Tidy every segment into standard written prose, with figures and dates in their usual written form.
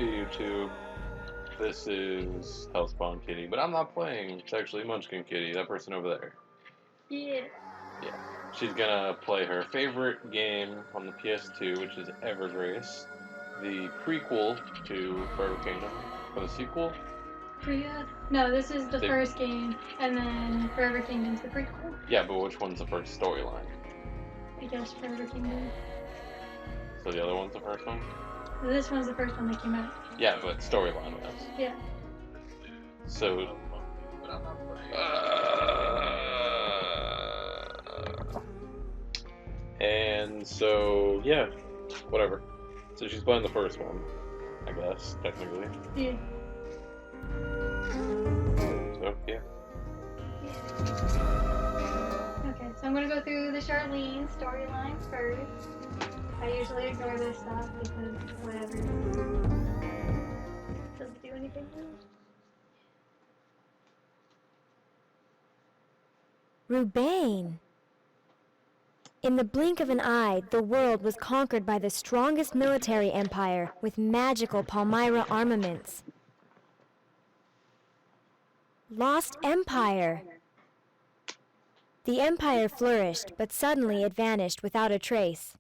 Hey YouTube, this is HellspawnKittie, but I'm not playing. It's actually MunchkinKittie, that person over there. Yeah. Yeah. She's gonna play her favorite game on the PS2, which is Evergrace, the prequel to Forever Kingdom, or the sequel. No, this is the first game, and then Forever Kingdom's the prequel. Yeah, but which one's the first storyline? I guess Forever Kingdom. So the other one's the first one? This one's the first one that came out. Yeah, but storyline wise. Yeah. So. And so, yeah, whatever. So she's playing the first one, I guess, technically. Yeah. So, yeah. Okay, so I'm gonna go through the Charlene storyline first. I usually ignore this stuff because whatever. Doesn't do anything new. Rubain. In the blink of an eye, the world was conquered by the strongest military empire with magical Palmyra armaments. Lost Empire. The empire flourished, but suddenly it vanished without a trace.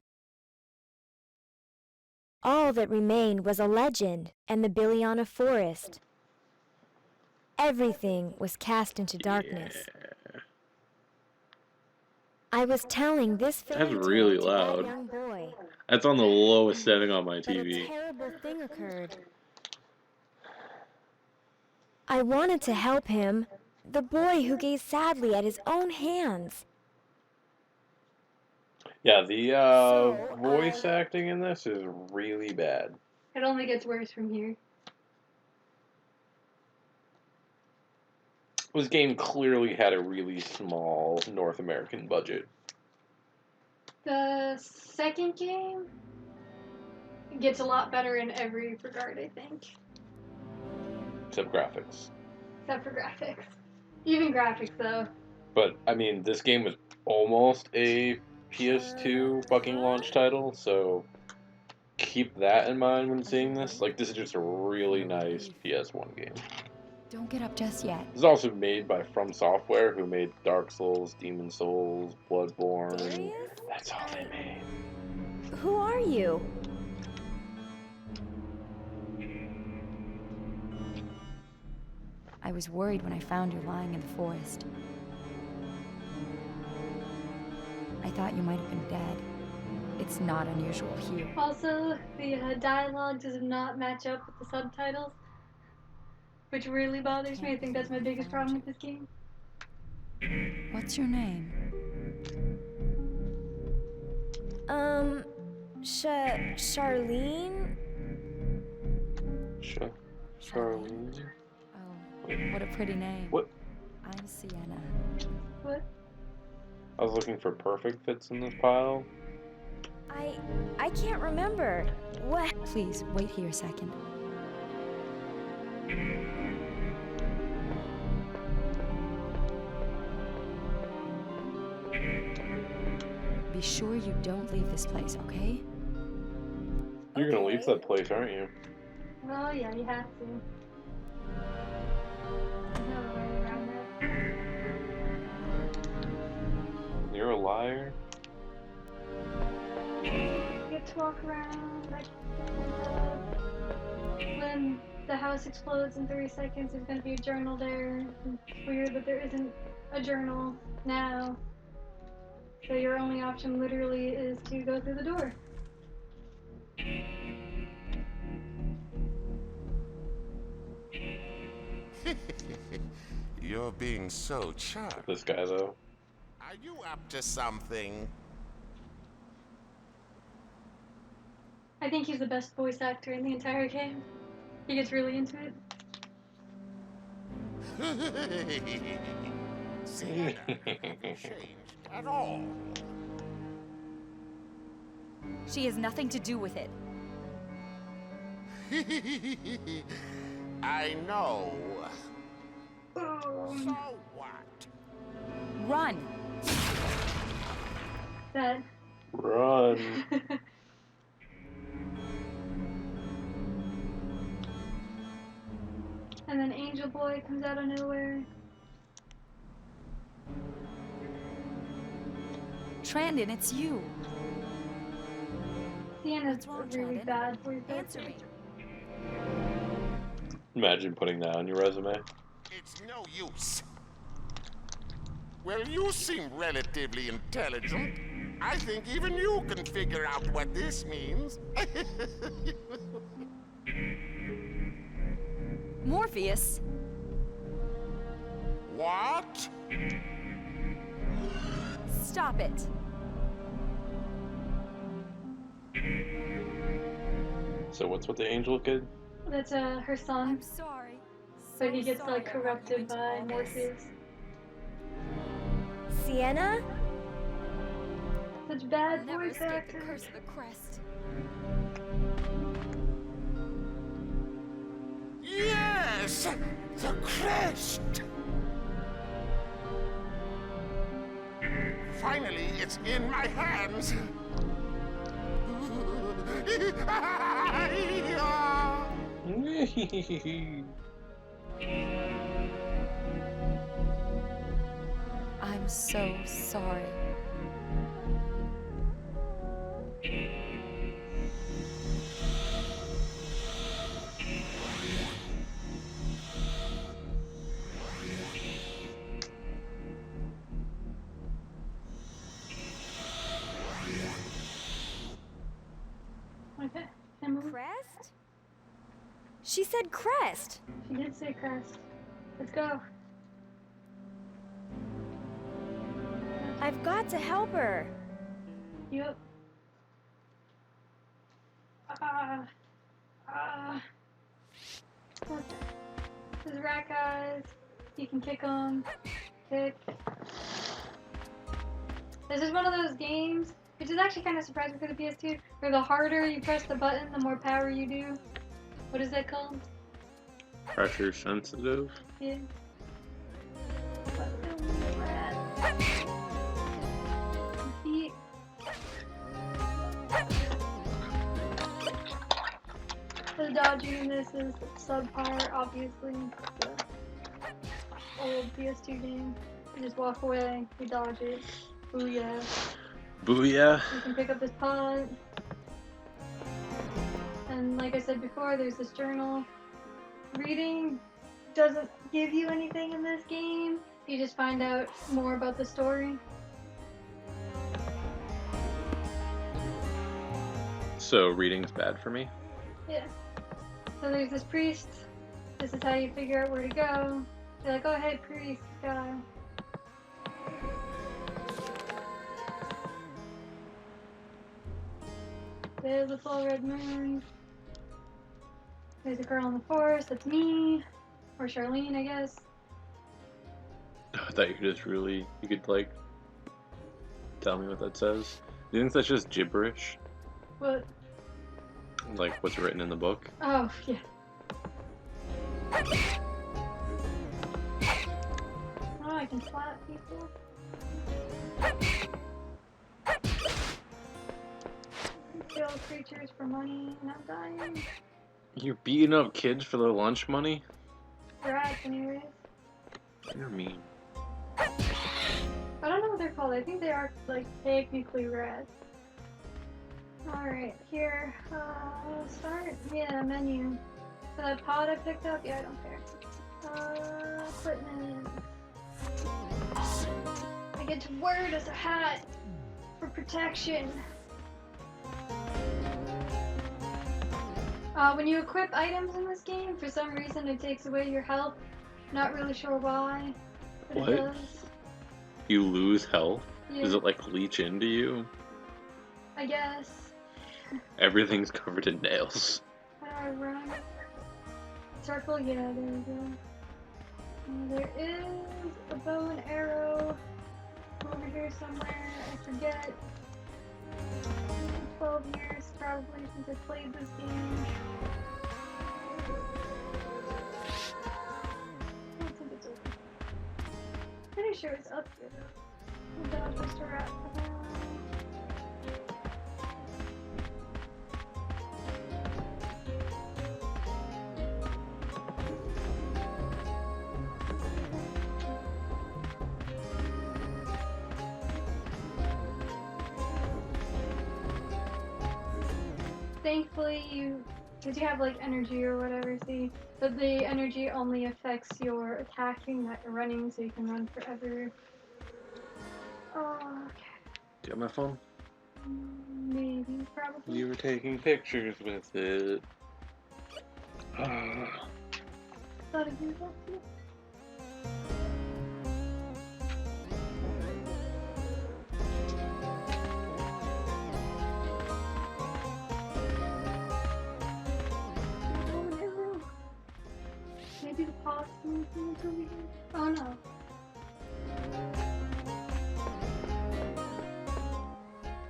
All that remained was a legend and the Biliana forest. Everything was cast into darkness. I was telling this fairy That's tale really to loud. that young boy. That's on the lowest setting on my But a TV. terrible thing occurred. I wanted to help him, the boy who gazed sadly at his own hands. Yeah, the voice acting in this is really bad. It only gets worse from here. This game clearly had a really small North American budget. The second game gets a lot better in every regard, I think. Except graphics. Except for graphics. Even graphics, though. But, I mean, this game was almost a PS2 fucking launch title, so keep that in mind when seeing this. Like, this is just a really nice PS1 game. Don't get up just yet. This is also made by From Software, who made Dark Souls, Demon Souls, Bloodborne. Darius? That's all they made. Who are you? I was worried when I found you lying in the forest. I thought you might have been dead. It's not unusual here. Also, the dialogue does not match up with the subtitles, which really bothers me. I think that's my biggest problem with this game. What's your name? Charlene? Charlene? Oh, what a pretty name. What? I'm Sienna. What? I was looking for perfect fits in this pile. I can't remember. What? Please, wait here a second. Be sure you don't leave this place, okay? You're gonna leave that place, aren't you? Well, yeah, you have to. There's no way around that. You're a liar? You get to walk around like when the house explodes in 3 seconds, there's gonna be a journal there. It's weird that there isn't a journal now. So your only option literally is to go through the door. You're being so charming. This guy, though. Are you up to something? I think he's the best voice actor in the entire game. He gets really into it. See, hasn't changed at all. She has nothing to do with it. I know. Oh, So what? Run! that. Run. boy comes out of nowhere. Trandon, it's you. Sienna's What's wrong, really Trandon? bad for you. Answer me. Imagine putting that on your resume. It's no use. Well, you seem relatively intelligent. I think even you can figure out what this means. Morpheus. What? Stop it. So what's with the angel kid? That's her son, I'm sorry. but he So gets sorry like I brought you corrupted into by all this. Morpheus. Sienna? Such I'll bad never voice escape the actors. curse of the crest. Yes! The crest! Finally, it's in my hands. I'm so sorry. Okay, Emily. Crest? She said crest. She did say crest. Let's go. I've got to help her. Yup. Okay. There's rat guys. You can kick them. Kick. This is one of those games, which is actually kind of surprising for the PS2, where the harder you press the button, the more power you do. What is that called? Pressure sensitive. Yeah. Beat. The dodging in this is subpar, obviously. It's a old PS2 game. You just walk away, you dodge it. Booyah. Booyah. You can pick up this pod. And like I said before, there's this journal. Reading doesn't give you anything in this game. You just find out more about the story. So reading's bad for me? Yeah. So there's this priest. This is how you figure out where to go. You're like, oh hey priest guy. There's the full red moon. There's a girl in the forest, that's me. Or Charlene, I guess. I thought you could just you could like tell me what that says. Do you think that's just gibberish? What? Like what's written in the book? Oh, yeah. Oh, I can slap people. Kill creatures for money, not dying. You're beating up kids for their lunch money? Rats, anyways. You're mean. I don't know what they're called. I think they are, like, technically rats. Alright, here. Start? Yeah, menu. So that pod I picked up? Yeah, I don't care. Equipment. I get to wear it as a hat for protection. When you equip items in this game, for some reason it takes away your health. Not really sure why, but What? it does. You lose health? Yeah, Does it like leech into you? I guess. Everything's covered in nails. How do I run? Circle? Yeah, there we go. And there is a bow and arrow over here somewhere. I forget. 12 years probably since I played this game. I don't think it's open. Pretty sure it's up here though. I'll dodge Mr. Rat for now. thankfully because you have like energy or whatever, see, but the energy only affects your attacking, not your running, so you can run forever. Oh, okay. Do you have my phone? Maybe, probably. You were taking pictures with it. Thought it'd be about to. Maybe the pause thing is over here. Oh no.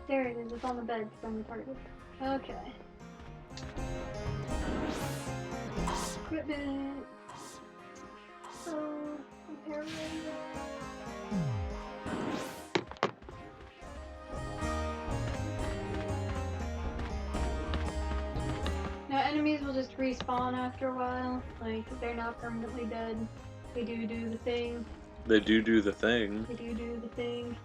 There it is, it's on the bed from the target. Okay. Equipment. So, compare Now enemies will just respawn after a while, like they're not permanently dead. They do the thing. They do the thing. They do the thing.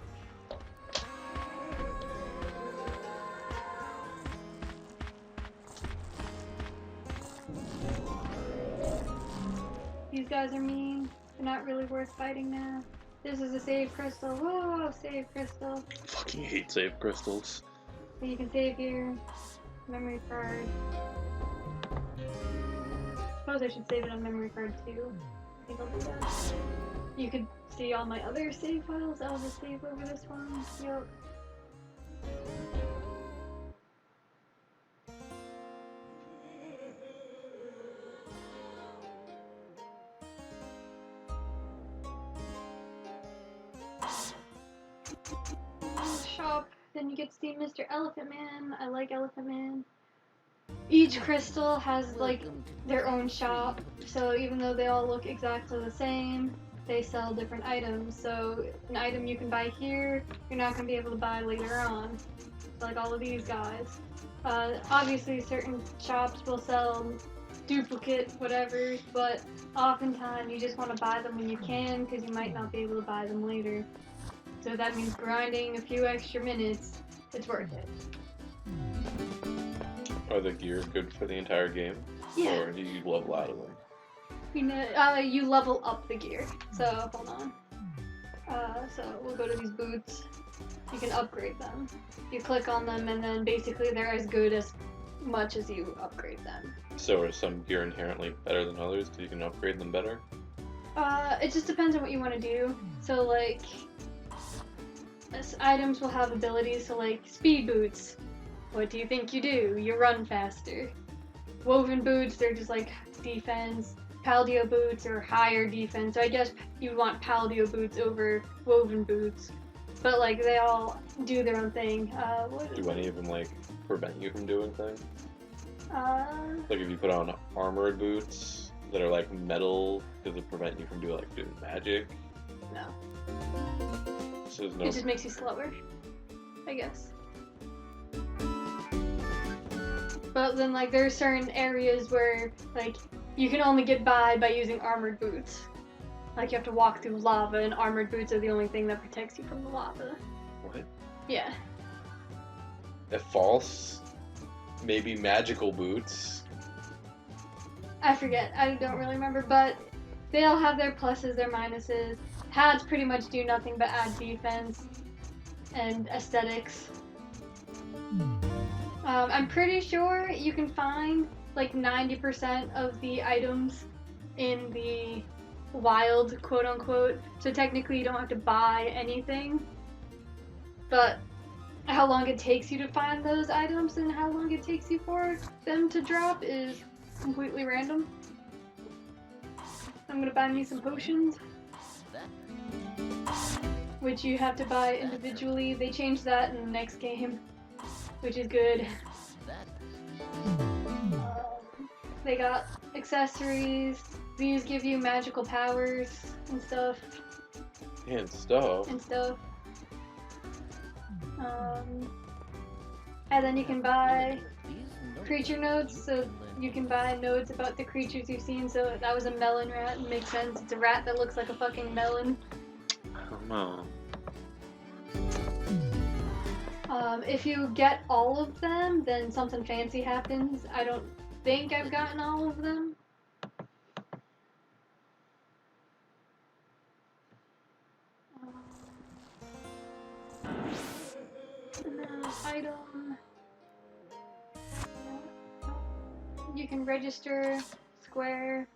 These guys are mean. They're not really worth fighting now. This is a save crystal. Whoa, save crystal. Fucking hate save crystals. So you can save your memory card. Suppose I should save it on memory card too. I think I'll do that. You could see all my other save files. I'll just save over this one. Yep. Shop. Then you get to see Mr. Elephant Man. I like Elephant Man. Each crystal has like their own shop, so even though they all look exactly the same, they sell different items. So an item you can buy here, you're not going to be able to buy later on. Like all of these guys. Obviously certain shops will sell duplicate whatever, but oftentimes you just want to buy them when you can because you might not be able to buy them later. So that means grinding a few extra minutes, it's worth it. Are the gear good for the entire game? Yeah. Or do you level out of them? You know, you level up the gear. So, hold on. So we'll go to these boots. You can upgrade them. You click on them and then basically they're as good as much as you upgrade them. So are some gear inherently better than others because you can upgrade them better? It just depends on what you want to do. So like, items will have abilities, so like speed boots. What do you think you do? You run faster. Woven boots, they're just like defense. Paldio boots are higher defense. So I guess you want Paldio boots over woven boots. But like they all do their own thing. Do any of them like prevent you from doing things? Like if you put on armored boots that are like metal, does it prevent you from doing magic? no. So there's no. It just makes you slower, I guess. But then like there are certain areas where like you can only get by using armored boots. Like you have to walk through lava and armored boots are the only thing that protects you from the lava. What? Yeah. If false, maybe magical boots. I forget. I don't really remember, but they all have their pluses, their minuses. Pads pretty much do nothing but add defense and aesthetics. I'm pretty sure you can find like 90% of the items in the wild, quote unquote. So technically you don't have to buy anything. But how long it takes you to find those items and how long it takes you for them to drop is completely random. I'm gonna buy me some potions, which you have to buy individually. They changed that in the next game, which is good. They got accessories. These give you magical powers and stuff. And stuff. And then you can buy creature nodes, so you can buy nodes about the creatures you've seen. So that was a melon rat, it makes sense. It's a rat that looks like a fucking melon. I don't know. If you get all of them, then something fancy happens. I don't think I've gotten all of them. Item. You can register square.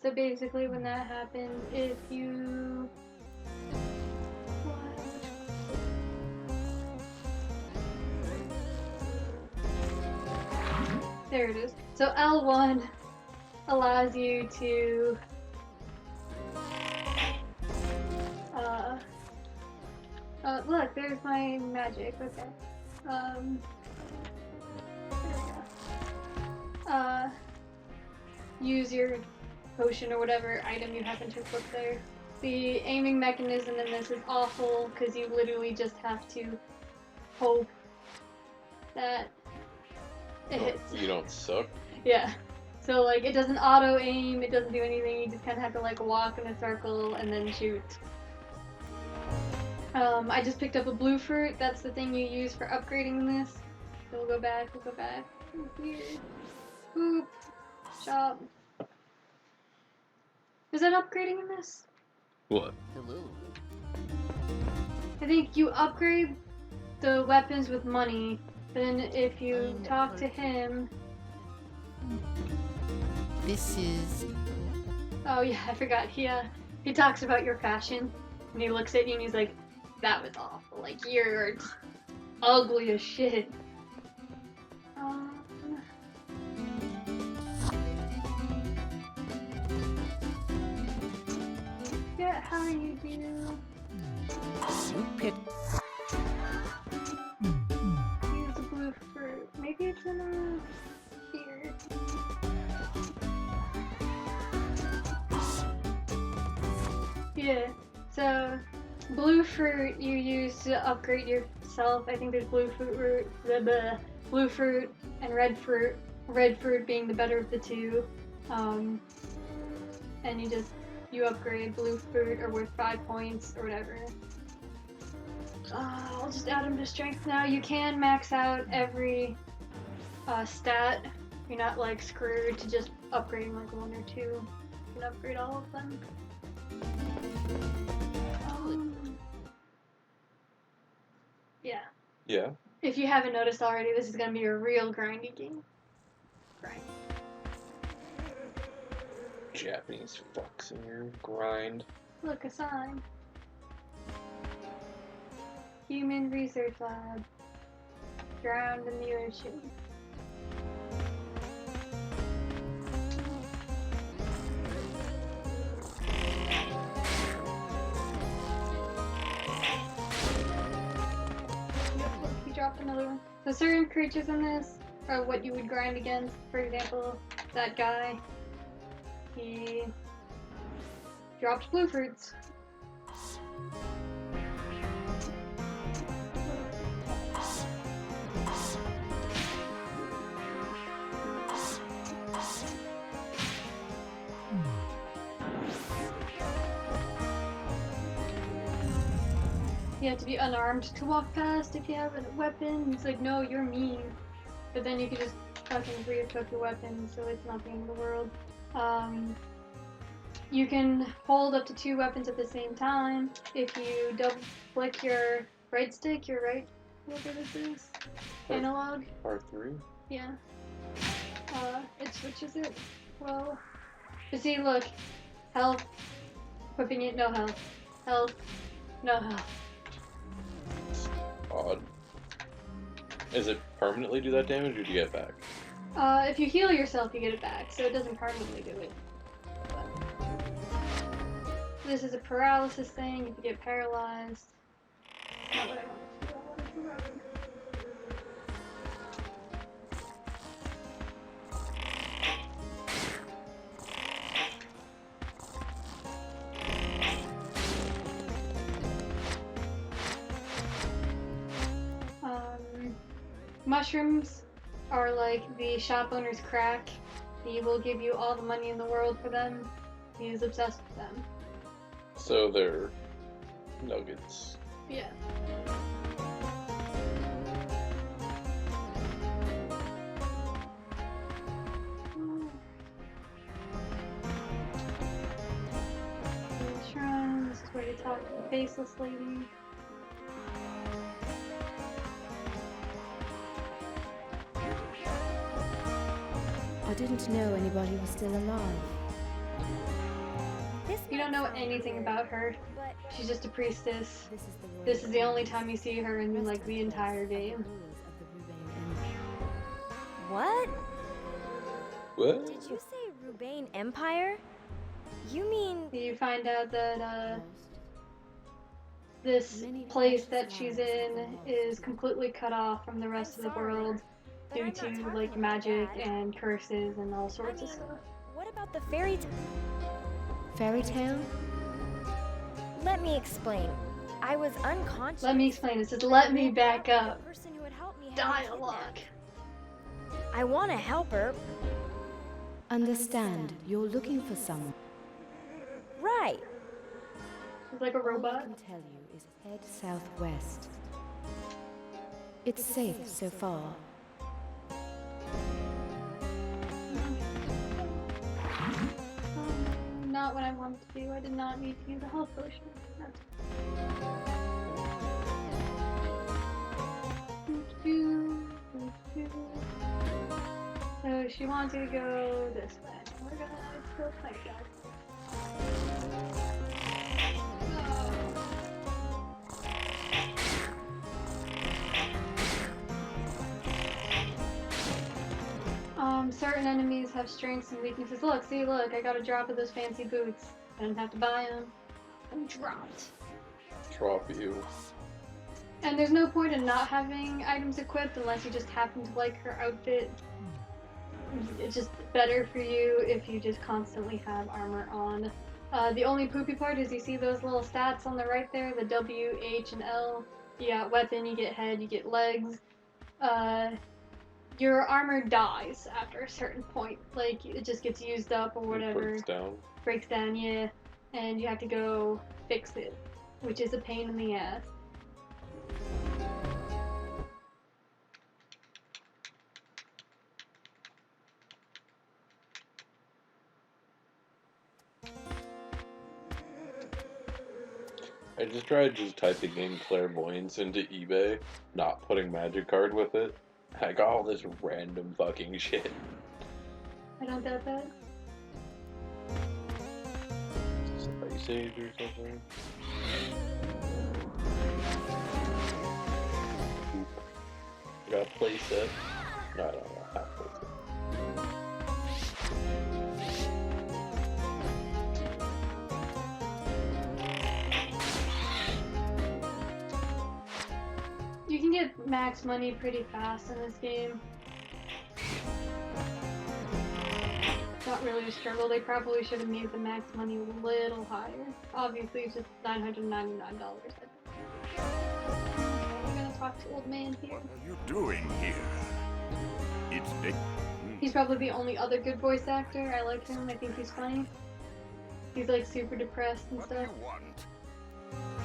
So basically when that happens, if you... There it is. So L1 allows you to look, there's my magic. Okay. There we go. Use your potion or whatever item you happen to equip there. The aiming mechanism in this is awful because you literally just have to hope that it hits. You don't suck. Yeah. So like it doesn't auto aim, it doesn't do anything, you just kinda have to like walk in a circle and then shoot. I just picked up a blue fruit, that's the thing you use for upgrading this. So we'll go back. Here. Boop. Shop. Is that upgrading in this? What? Hello. I think you upgrade the weapons with money, then if you talk to him... This is... Oh yeah, I forgot. He talks about your fashion, and he looks at you and he's like, that was awful. Like, you're ugly as shit. Yeah, how do you do? Stupid. Use the blue fruit. Maybe it's in here. Yeah, so blue fruit you use to upgrade yourself. I think there's blue fruit, blue fruit and red fruit. Red fruit being the better of the two. And you upgrade blue fruit are worth 5 points or whatever. I'll just add them to strength now. You can max out every stat. You're not like screwed to just upgrading like 1 or 2. You can upgrade all of them. Yeah. Yeah. If you haven't noticed already, this is gonna be a real grindy game. Grind. Japanese fucks in your grind. Look, a sign. Human Research Lab. Drowned in the ocean. Dropped another one. So certain creatures in this are what you would grind against. For example, that guy, he dropped blue fruits. You have to be unarmed to walk past if you have a weapon. It's like, no, you're mean. But then you can just fucking re-equip your weapon, so it's not the end of the world. You can hold up to 2 weapons at the same time. If you double click your right stick, your right, whatever this is, analog. R3? Yeah. It switches it. Well, but see, look, health, equipping it, no health. Health, no health. Odd. Does it permanently do that damage, or do you get it back? If you heal yourself, you get it back, so it doesn't permanently do it. But this is a paralysis thing. If you get paralyzed, not what I wanted to do. I wanted to run. Mushrooms are like the shop owner's crack. He will give you all the money in the world for them. He is obsessed with them. So they're nuggets. Yeah. talk to the faceless lady. I didn't know anybody was still alive. You don't know anything about her. But She's just a priestess. This This is the only time you see her in like the entire game. what? What? Did you say Rubain Empire? You mean You find out that this place that she's in is completely cut off from the rest of the world due to like magic and curses and all sorts of stuff. what about the fairy Fairy tale? Let me explain. I was unconscious. Let me explain. It says, let me back up. The person who had helped me had me Dialogue. kidnapped. I want to help her. Understand, you're looking for someone. Right. She's like a All I robot. can tell you is head southwest. It's safe so far. Not what I wanted to do. I did not need to use a health potion. That's... So she wants you to go this way. We're gonna go play, guys. Certain enemies have strengths and weaknesses. Look, see, look, I got a drop of those fancy boots. I didn't have to buy them. I'm dropped. Drop you. And there's no point in not having items equipped unless you just happen to like her outfit. It's just better for you if you just constantly have armor on. The only poopy part is you see those little stats on the right there, the W, H, and L. You got weapon, you get head, you get legs. Your armor dies after a certain point. Like, it just gets used up or whatever. Breaks down. Breaks down, yeah. And you have to go fix it, which is a pain in the ass. I just tried just typing in clairvoyance into eBay, not putting magic card with it. I got all this random fucking shit. I don't doubt that. Space Age or something? Oop. I got a playset. No, I don't know. Half playset. You can get max money pretty fast in this game. Not really a struggle. They probably should have made the max money a little higher. Obviously, it's just $999. I'm gonna talk to old man here. What are you doing here? It's big. He's probably the only other good voice actor. I like him. I think he's funny. He's like super depressed and What do stuff. you want?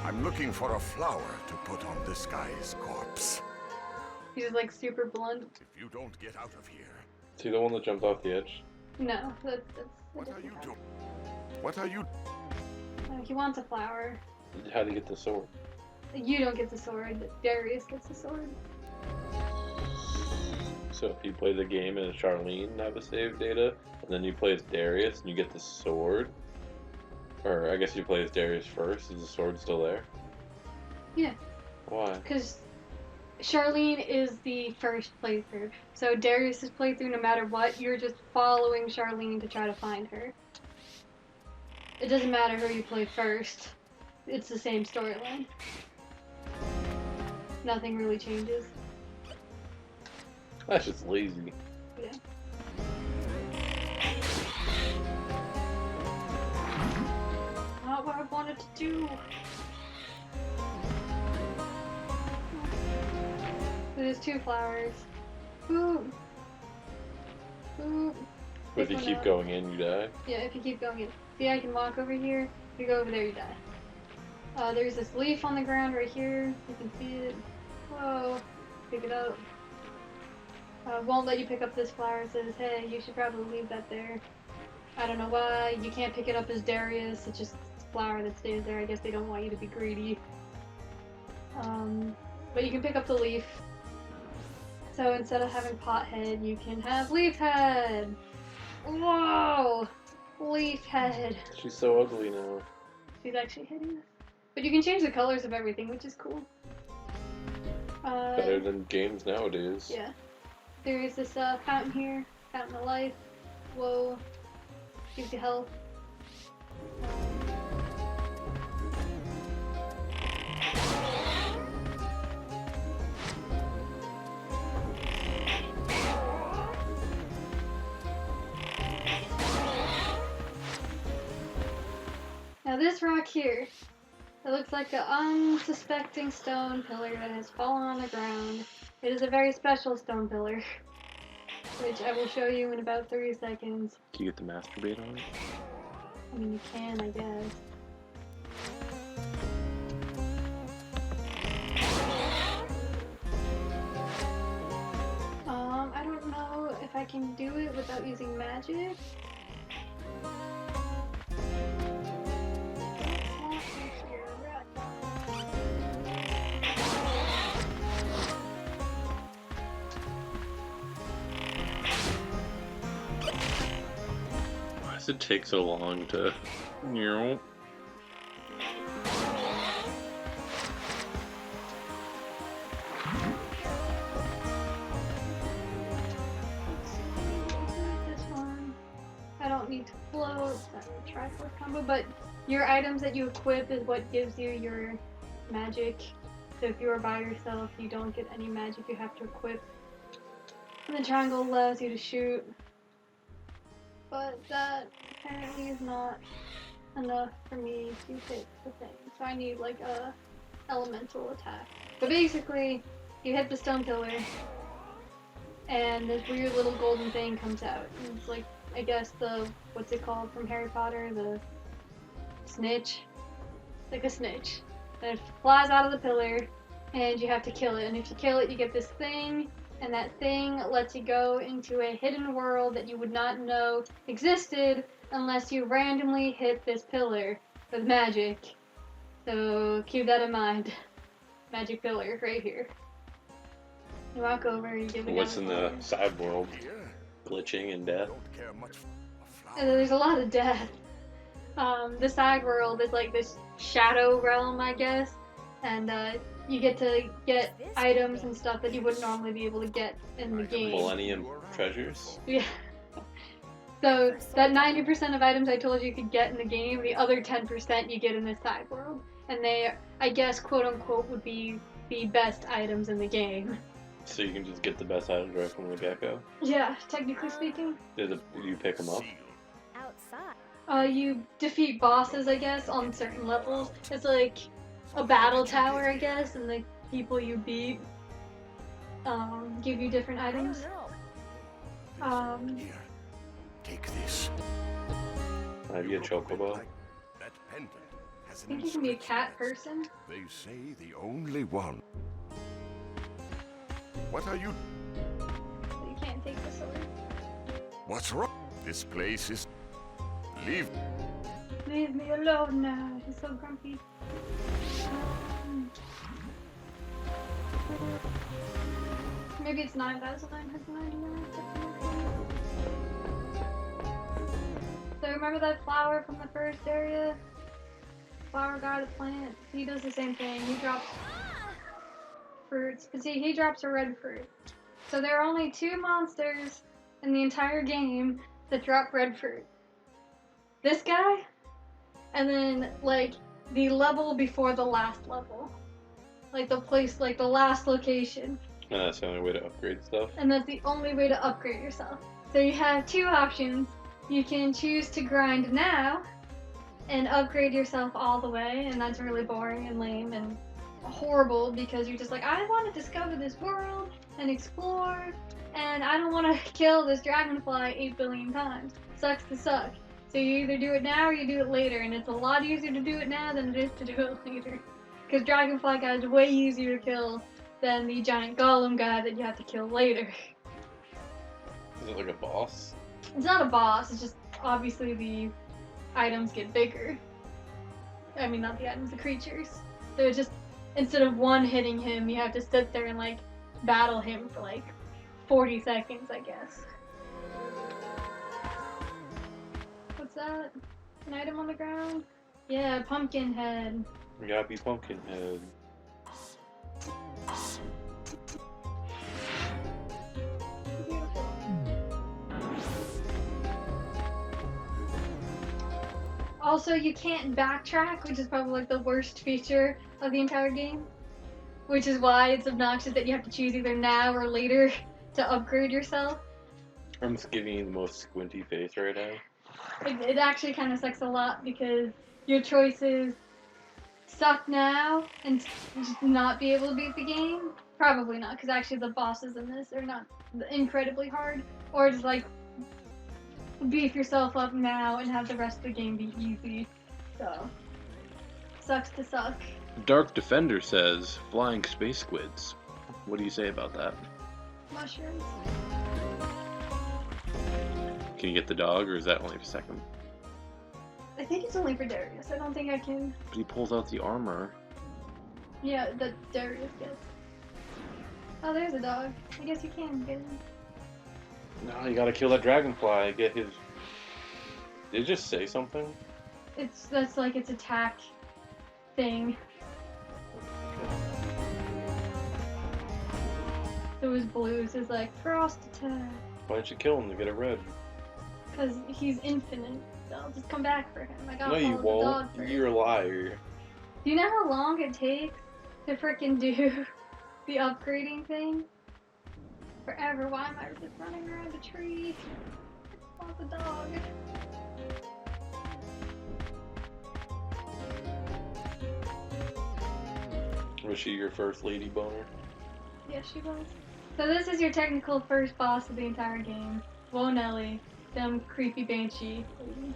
I'm looking for a flower to put on this guy's corpse. He's like super blunt. If you don't get out of here, See the one that jumped off the edge? No, that's what a are you different doing? What are you? guy. He wants a flower. How to get the sword? You don't get the sword. Darius gets the sword. So if you play the game as Charlene have a save data, and then you play as Darius and you get the sword, or I guess you play as Darius first, is the sword still there? Yeah. Why? Because Charlene is the first playthrough. So Darius's playthrough, no matter what, you're just following Charlene to try to find her. It doesn't matter who you play first. It's the same storyline. Nothing really changes. That's just lazy. Yeah. Not what I wanted to do. There's 2 flowers. Ooh. Ooh. But if you Pick one keep up. going in, you die. Yeah, if you keep going in. See, I can walk over here. If you go over there, you die. There's this leaf on the ground right here. You can see it. Whoa. Pick it up. Won't let you pick up this flower. It says, hey, you should probably leave that there. I don't know why. You can't pick it up as Darius. It just flower that stays there. I guess they don't want you to be greedy. But you can pick up the leaf. So instead of having pot head, you can have leaf head. Whoa! Leaf head. She's so ugly now. She's actually hideous. But you can change the colors of everything, which is cool. Better than games nowadays. Yeah. There is this fountain here. Fountain of life. Whoa. Gives you health. Now this rock here, it looks like an unsuspecting stone pillar that has fallen on the ground. It is a very special stone pillar, which I will show you in about 30 seconds. Can you get the masturbate on it? I mean, you can, I guess. I don't know if I can do it without using magic. Why does it take so long to... This one. I don't need to float. That's a Triforce combo, but your items that you equip is what gives you your magic. So if you are by yourself, you don't get any magic you have to equip. And the triangle allows you to shoot. But that apparently is not enough for me to hit the thing. So I need like a elemental attack. But basically, you hit the stone pillar, and this weird little golden thing comes out. And it's like, I guess the, what's it called from Harry Potter? The snitch? It's like a snitch. And it flies out of the pillar, and you have to kill it. And if you kill it, you get this thing. And that thing lets you go into a hidden world that you would not know existed unless you randomly hit this pillar with magic. So keep that in mind. Magic pillar right here. You walk over, you give it. What's in the side world? Glitching and death. And there's a lot of death. The side world is like this shadow realm, I guess. And you get to get items and stuff that you wouldn't normally be able to get in the game. Millennium treasures? Yeah. So that 90% of items I told you could get in the game, the other 10% you get in this side world. And they, I guess, quote unquote, would be the best items in the game. So you can just get the best items right from the get-go? Yeah, technically speaking. Do you pick them up? Outside. You defeat bosses, I guess, on certain levels. It's like a battle tower, I guess, and the people you beat give you different items. Here, take this. Have you a chocobo? That pendant has I think you can be a cat person. They say the only one. What are you? But you can't take the sword. What's wrong? This place is. Leave. Leave me alone now. He's so grumpy. Maybe it's 9,999. So remember that flower from the first area? Flower guy, the plant. He does the same thing. He drops fruits. But see, he drops a red fruit. So there are only 2 monsters in the entire game that drop red fruit. This guy, and then like the level before the last level. Like the place, like the last location. And that's the only way to upgrade stuff? And that's the only way to upgrade yourself. So you have 2 options. You can choose to grind now and upgrade yourself all the way, and that's really boring and lame and horrible because you're just like, I want to discover this world and explore, and I don't want to kill this dragonfly 8 billion times. Sucks to suck. So you either do it now or you do it later, and it's a lot easier to do it now than it is to do it later. Because dragonfly guy is way easier to kill than the giant golem guy that you have to kill later. Is it like a boss? It's not a boss, it's just obviously the items get bigger. I mean, not the items, the creatures. So it's just, instead of one hitting him, you have to sit there and like battle him for like 40 seconds, I guess. What's that? An item on the ground? Yeah, pumpkin head. You gotta be Pumpkinhead. Beautiful. Also, you can't backtrack, which is probably like the worst feature of the entire game. Which is why it's obnoxious that you have to choose either now or later to upgrade yourself. I'm just giving you the most squinty face right now. It actually kind of sucks a lot because your choices suck now and just not be able to beat the game. Probably not, because actually the bosses in this are not incredibly hard. Or just like beef yourself up now and have the rest of the game be easy. So, sucks to suck. Dark Defender says, flying space squids. What do you say about that? Mushrooms. Can you get the dog, or is that only for second? I think it's only for Darius. I don't think I can. But he pulls out the armor. Yeah, that Darius gets. Oh, there's a dog. I guess you can get him. No, you gotta kill that dragonfly. Get his. Did it just say something? That's like its attack thing. So it was blue. So it's like frost attack. Why didn't you kill him to get it red? Because he's infinite. So I'll just come back for him. I gotta No, you follow the dog won't. first. You're a liar. Do you know how long it takes to frickin' do the upgrading thing? Forever. Why am I just running around a tree? I want the dog. Was she your first lady boner? Yes, she was. So this is your technical first boss of the entire game. Whoa, Nelly. Dumb, creepy banshee lady.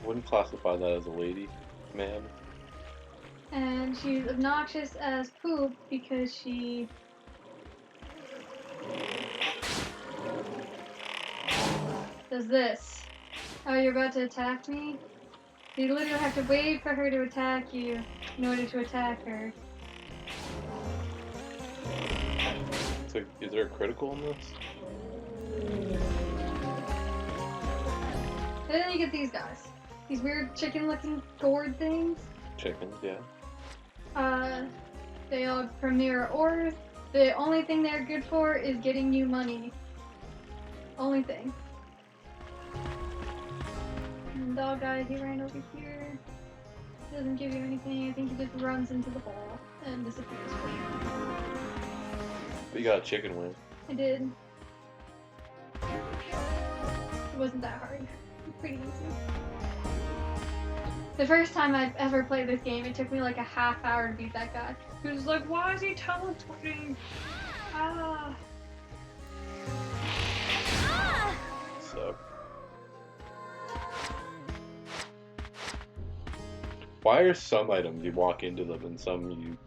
Wouldn't classify that as a lady, man. And she's obnoxious as poop because she... does this. Oh, you're about to attack me? You literally have to wait for her to attack you in order to attack her. So, is there a critical in this? And then you get these guys. These weird chicken-looking gourd things. Chickens, yeah. They all premiere ores. The only thing they're good for is getting you money. Only thing. And the dog guy, he ran over here. Doesn't give you anything. I think he just runs into the hole and disappears for you. But you got a chicken wing. I did. It wasn't that hard. Pretty easy. The first time I've ever played this game, it took me like a half hour to beat that guy. He was like, why is he teleporting? Ah. So. Why are some items you walk into them and some you...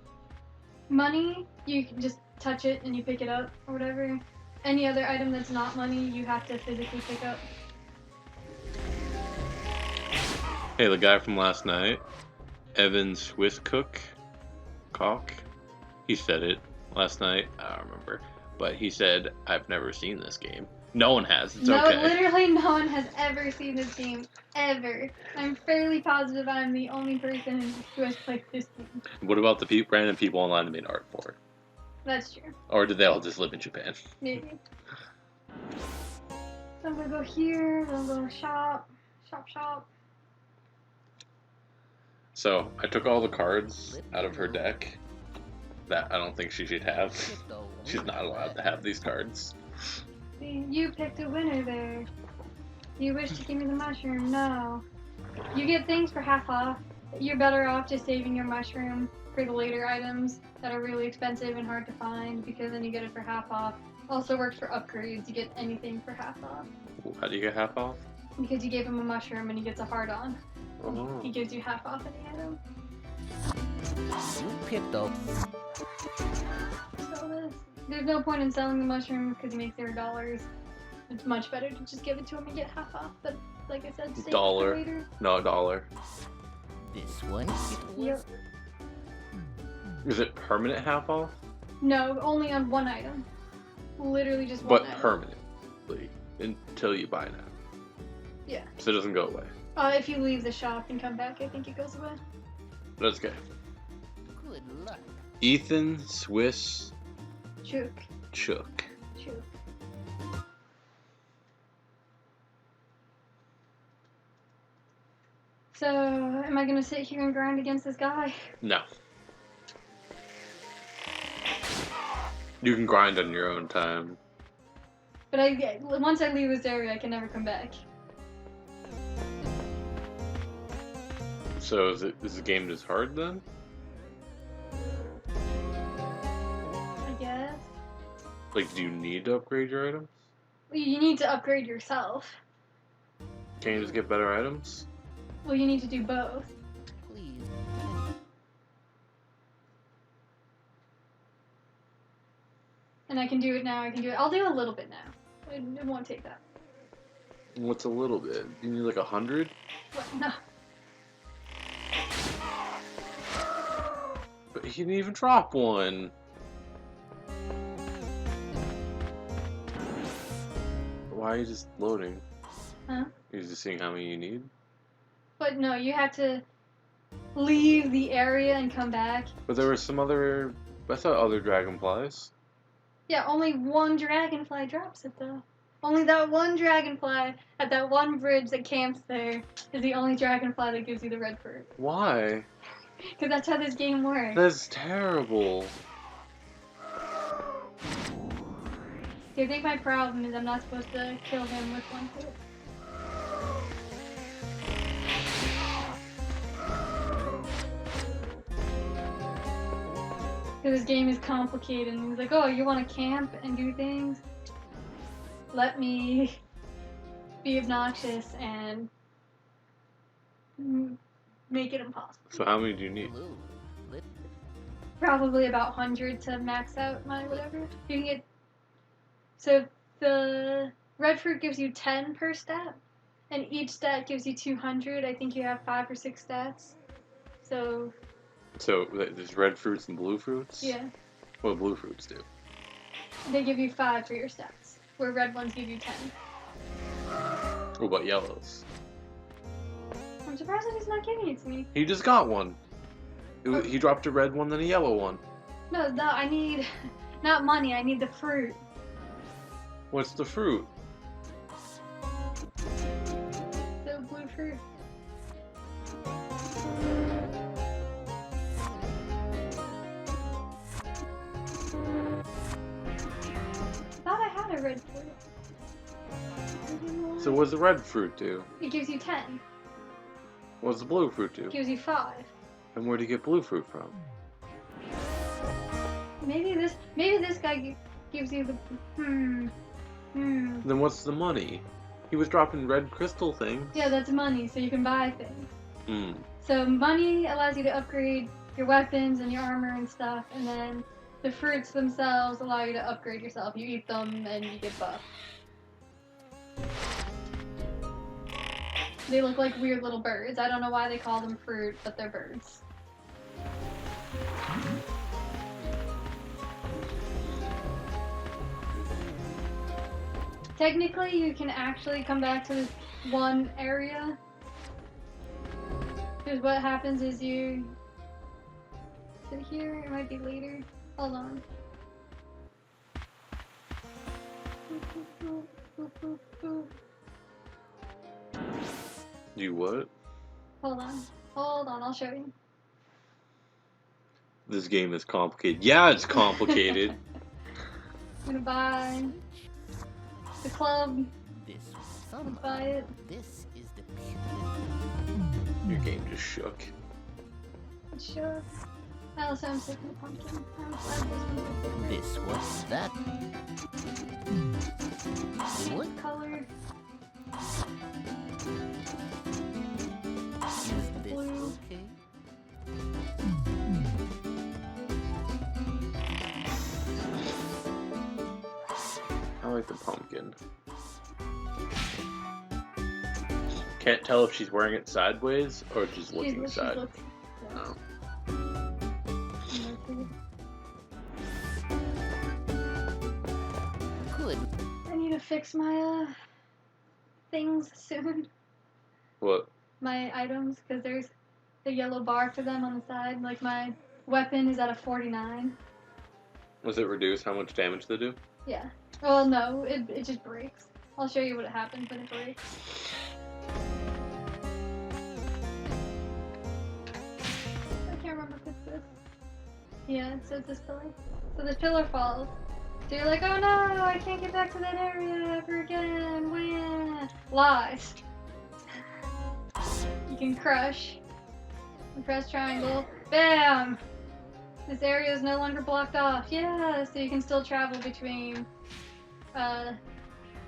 Money, you can just touch it and you pick it up or whatever. Any other item that's not money, you have to physically pick up. Hey, the guy from last night, Evan Cock, he said it last night, I don't remember, but he said, I've never seen this game. No one has, it's no, okay. Literally no one has ever seen this game, ever. I'm fairly positive I'm the only person who has played this game. What about the random people online that made art for it? That's true. Or did they all just live in Japan? Maybe. So I'm gonna go here, I'm gonna go shop. So, I took all the cards out of her deck that I don't think she should have. She's not allowed to have these cards. See, you picked a winner there. You wish to give me the mushroom? No. You get things for half off. You're better off just saving your mushroom for the later items that are really expensive and hard to find, because then you get it for half off. Also works for upgrades. You get anything for half off. How do you get half off? Because you gave him a mushroom and he gets a heart on. Oh. He gives you half off any item. Sell this. There's no point in selling the mushroom because he makes $0. It's much better to just give it to him and get half off. But like I said, save it for Dollar. later. No, $1. This one. Yep. Is it permanent half off? No, only on one item. Literally just one But item. permanently until you buy now. Yeah. So it doesn't go away. If you leave the shop and come back, I think it goes away. That's okay. Good luck. Ethan Swiss Chook. Chook. Chook. So, am I gonna sit here and grind against this guy? No. You can grind on your own time. But once I leave this area, I can never come back. So is the game just hard then? I guess. Like, do you need to upgrade your items? Well, you need to upgrade yourself. Can't you just get better items? Well, you need to do both. Please. And I can do it now. I'll do a little bit now. It won't take that. What's a little bit? You need like 100? What? No. But he didn't even drop one. Why are you just loading? Huh? You're just seeing how many you need? But no, you have to leave the area and come back. But there were some other... I thought other dragonflies. Yeah, only one dragonfly drops it though. Only that one dragonfly at that one bridge that camps there is the only dragonfly that gives you the red fruit. Why? Because that's how this game works. That's terrible. See, I think my problem is I'm not supposed to kill him with one hit. Because this game is complicated and he's like, oh, you want to camp and do things? Let me be obnoxious and make it impossible. So how many do you need? Blue. Lip. Probably about 100 to max out my whatever. You can get... So the red fruit gives you 10 per stat, and each stat gives you 200. I think you have 5 or 6 stats. So there's red fruits and blue fruits? yeah, What do blue fruits do? they give you 5 for your stats, where red ones give you 10. What about yellows? I'm surprised that he's not giving it to me. He just got one. He dropped a red one, then a yellow one. No, I need not money. I need the fruit. What's the fruit? The blue fruit. I thought I had a red fruit. So what's the red fruit do? It gives you 10. What's the blue fruit do? It gives you 5. And where do you get blue fruit from? Maybe this guy gives you the Then what's the money? He was dropping red crystal things. Yeah, that's money, so you can buy things. Hmm. So money allows you to upgrade your weapons and your armor and stuff, and then the fruits themselves allow you to upgrade yourself. You eat them and you get buffed. They look like weird little birds. I don't know why they call them fruit, but they're birds. Technically, you can actually come back to this one area. Because what happens is you... Is it here? It might be later. Hold on. You what? Hold on. Hold on, I'll show you. This game is complicated. Yeah, it's complicated. I'm gonna buy the club. This Let's summer. buy it. This is the Your game just shook. Sure. I also am sick of the pumpkin. I'm glad this one This was that. What is color. is this? Blue. Okay. I like the pumpkin. Can't tell if she's wearing it sideways or just looking she's side. looking. Oh. Good. I need to fix my things soon. What? My items, because there's the yellow bar for them on the side. Like my weapon is at a 49. Was it reduced how much damage they do? Yeah. Well, no, it just breaks. I'll show you what happens when it breaks. I can't remember if it's this. Yeah, so it's this pillar. So this pillar falls. So you're like, oh no, I can't get back to that area ever again. Wah. Lies. You can crush. And press triangle. Bam! This area is no longer blocked off. Yeah, so you can still travel between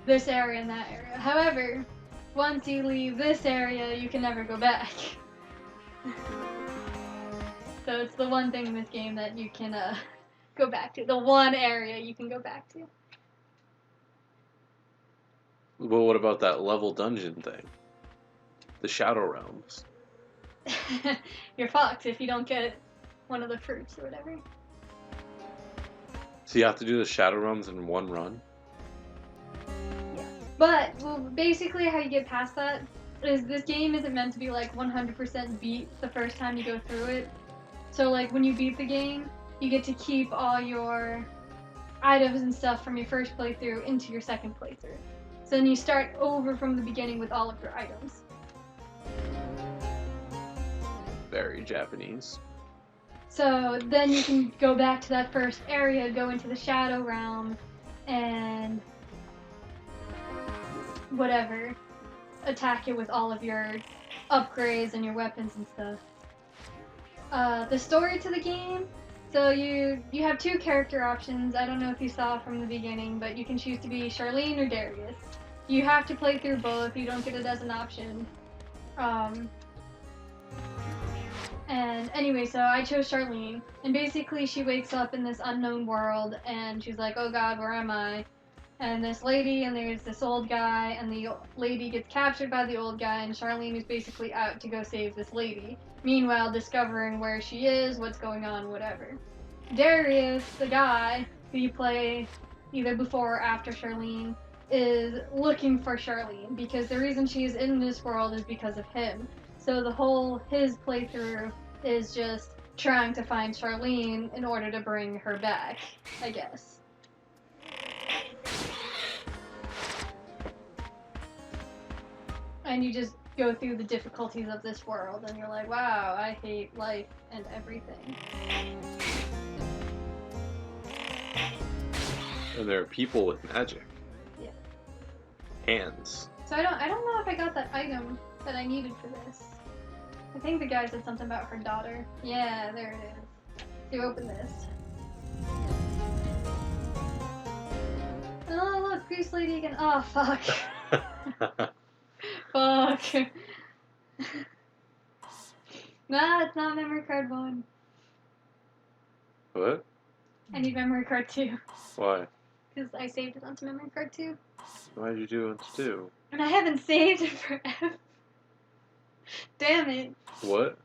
this area and that area. However, once you leave this area, you can never go back. So it's the one thing in this game that you can go back to. The one area you can go back to. But what about that level dungeon thing? The Shadow Realms. You're fucked if you don't get one of the fruits or whatever. So you have to do the Shadow Realms in one run? Yeah. But, well, basically how you get past that is this game isn't meant to be like 100% beat the first time you go through it. So like when you beat the game, you get to keep all your items and stuff from your first playthrough into your second playthrough. So then you start over from the beginning with all of your items. Very Japanese. So then you can go back to that first area, go into the Shadow Realm, and whatever, attack it with all of your upgrades and your weapons and stuff. The story to the game, so you have two character options. I don't know if you saw from the beginning, but you can choose to be Charlene or Darius. You have to play through both, you don't get it as an option. And anyway, so I chose Charlene, and basically she wakes up in this unknown world, and she's like, oh god, where am I? And this lady, and there's this old guy, and the lady gets captured by the old guy, and Charlene is basically out to go save this lady. Meanwhile, discovering where she is, what's going on, whatever. Darius, the guy who you play either before or after Charlene, is looking for Charlene, because the reason she's in this world is because of him. So his playthrough is just trying to find Charlene in order to bring her back, I guess. And you just go through the difficulties of this world, and you're like, wow, I hate life and everything. And there are people with magic. Yeah. Hands. So I don't know if I got that item that I needed for this. I think the guy said something about her daughter. Yeah, there it is. You open this. Oh, look, Grease Lady again. Oh, fuck. Fuck. Nah, it's not memory card 1. What? I need memory card 2. Why? Because I saved it onto memory card 2. Why'd you do it too? And I haven't saved it forever. Damn it. What?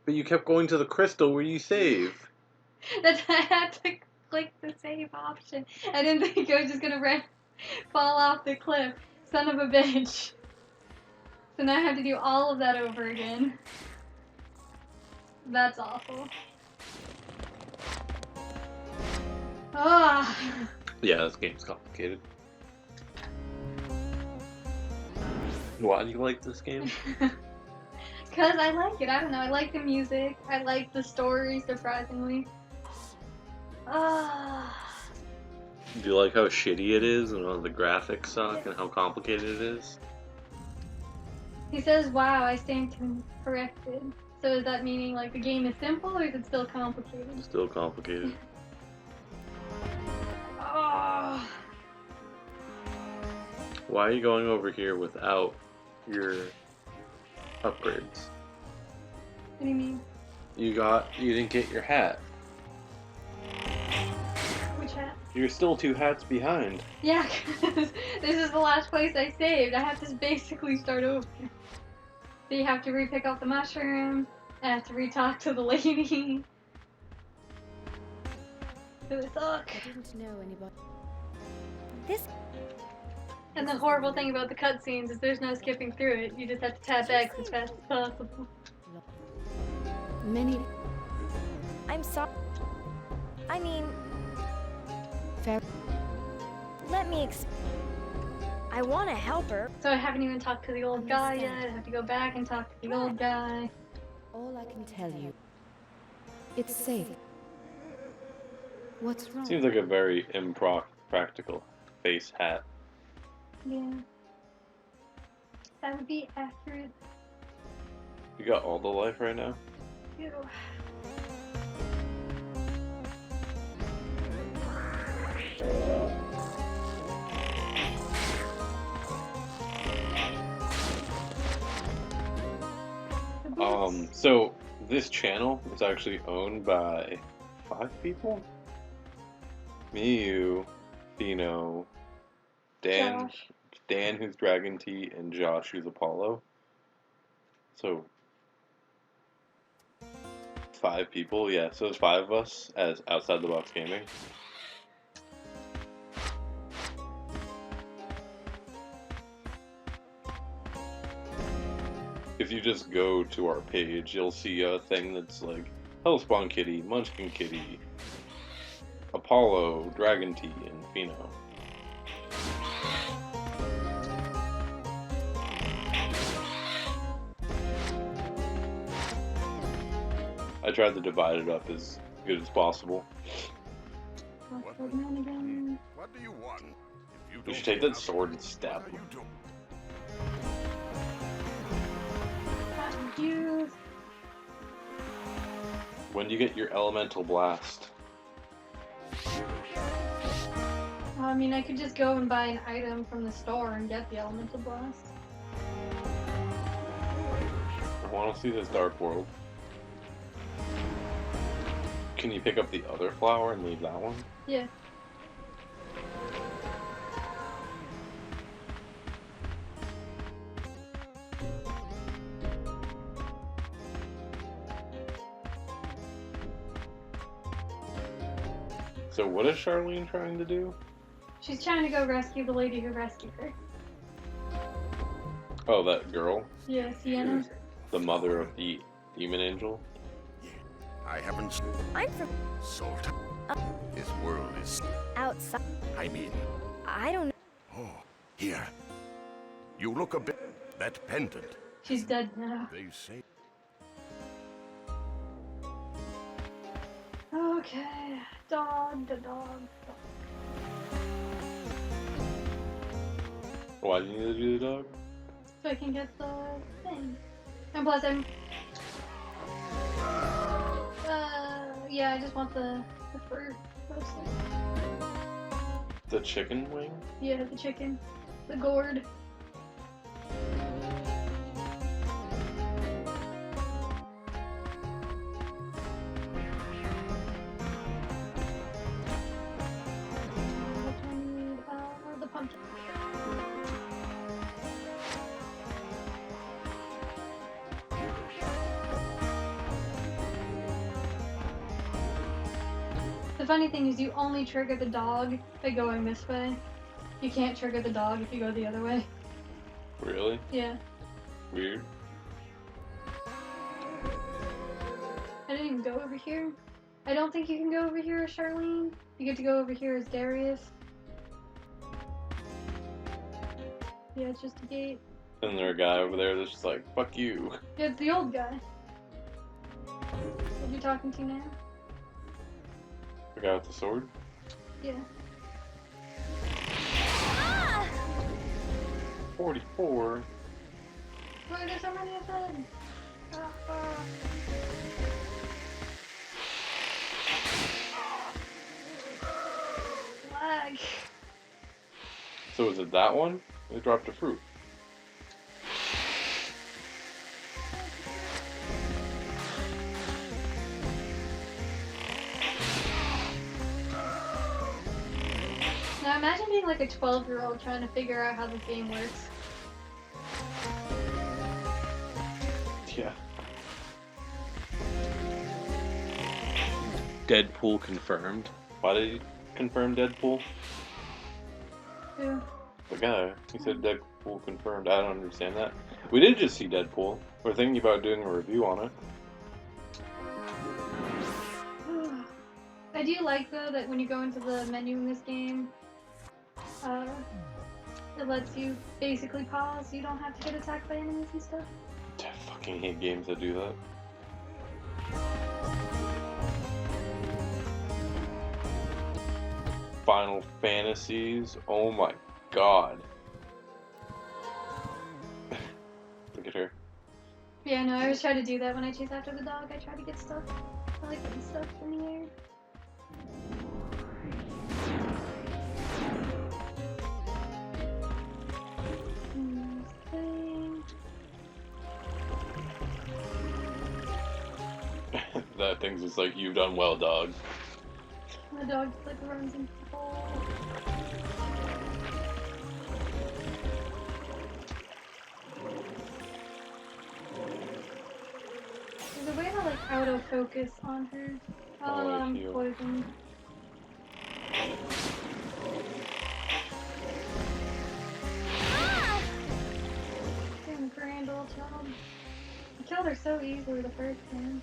But you kept going to the crystal where you save. That's why I had to click the save option. I didn't think I was just gonna fall off the cliff. Son of a bitch. So now I have to do all of that over again. That's awful. Ah. Yeah, this game's complicated. Why do you like this game? Cause I like it. I don't know. I like the music. I like the story, surprisingly. Ah. Do you like how shitty it is and all the graphics suck and how complicated it is? He says, wow, I stand corrected. So is that meaning like the game is simple or is it still complicated? Still complicated. Oh. Why are you going over here without your upgrades? What do you mean? You didn't get your hat. Which hat? You're still 2 hats behind. Yeah, 'cause this is the last place I saved. I have to basically start over. So you have to re-pick up the mushroom. I have to re-talk to the lady. They suck. I didn't know anybody. This And the horrible thing about the cutscenes is there's no skipping through it. You just have to tap X as fast as possible. Many I'm sorry. I mean, fair. let me I want to help her. So I haven't even talked to the old guy yet. I have to go back and talk to the old guy. All I can tell you. It's safe. What's wrong? Seems like a very impractical face hat. Yeah. That would be accurate. You got all the life right now? Ew. So this channel is actually owned by 5 people? Me, you, Fino, Dan, Josh. Dan who's Dragon Tea, and Josh who's Apollo. So 5 people, yeah. So there's 5 of us as Outside the Box Gaming. If you just go to our page, you'll see a thing that's like HellspawnKittie, MunchkinKittie, Apollo, Dragon Tea, and Fino. I tried to divide it up as good as possible. What's the man again? What do you want? If You should take that sword and stab him. You. When do you get your elemental blast? I mean, I could just go and buy an item from the store and get the elemental blast. I want to see this dark world. Can you pick up the other flower and leave that one? Yeah. So what is Charlene trying to do? She's trying to go rescue the lady who rescued her. Oh, that girl? Yeah, Sienna. The mother of the demon angel? I haven't I'm from salt. This world is. outside. I mean, I don't know. oh, here. You look a bit. That pendant. She's dead now. They say. Okay. Dog, the dog. Why do you need to do the dog? So I can get the thing. And plus I'm... yeah, I just want the fruit mostly. The chicken wing? Yeah, the chicken. The gourd. What do I need? The pumpkin. The funny thing is you only trigger the dog by going this way. You can't trigger the dog if you go the other way. Really? Yeah. Weird. I didn't even go over here. I don't think you can go over here as Charlene. You get to go over here as Darius. Yeah, it's just a gate. Isn't there a guy over there that's just like, fuck you? Yeah, it's the old guy. What are you talking to now? The guy with the sword? Yeah. 44. Why are there so many of them? Lag. So is it that one? They dropped a fruit. Now imagine being like a 12-year-old trying to figure out how this game works. Yeah. Deadpool confirmed. Why did he confirm Deadpool? Who? The guy. He said Deadpool confirmed. I don't understand that. We did just see Deadpool. We're thinking about doing a review on it. I do like though that when you go into the menu in this game, it lets you basically pause. So you don't have to get attacked by enemies and stuff. I fucking hate games that do that. Final Fantasies. Oh my god. Look at her. Yeah, no, I always try to do that when I chase after the dog. I try to get stuff. I like getting stuff in the air. That thing's just like, you've done well, dog. The dog just like runs into the hole. There's a way to like auto-focus on her. Oh, heal. Poison. Damn grand old child. I killed her so easily the first time.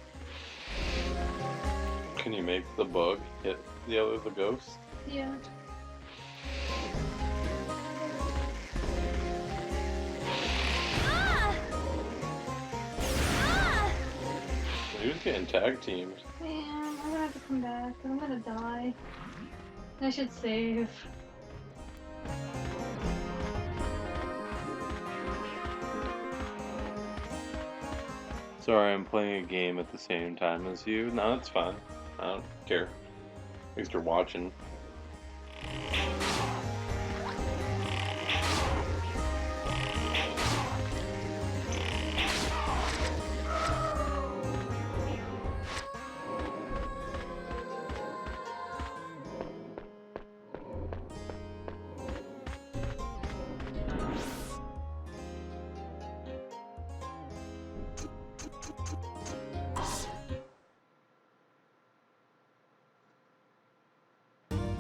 Can you make the bug hit the ghost? Yeah. He was getting tag teamed. Man, I'm gonna have to come back, 'cause I'm gonna die. I should save. Sorry, I'm playing a game at the same time as you. No, that's fine. I don't care. At least you're watching.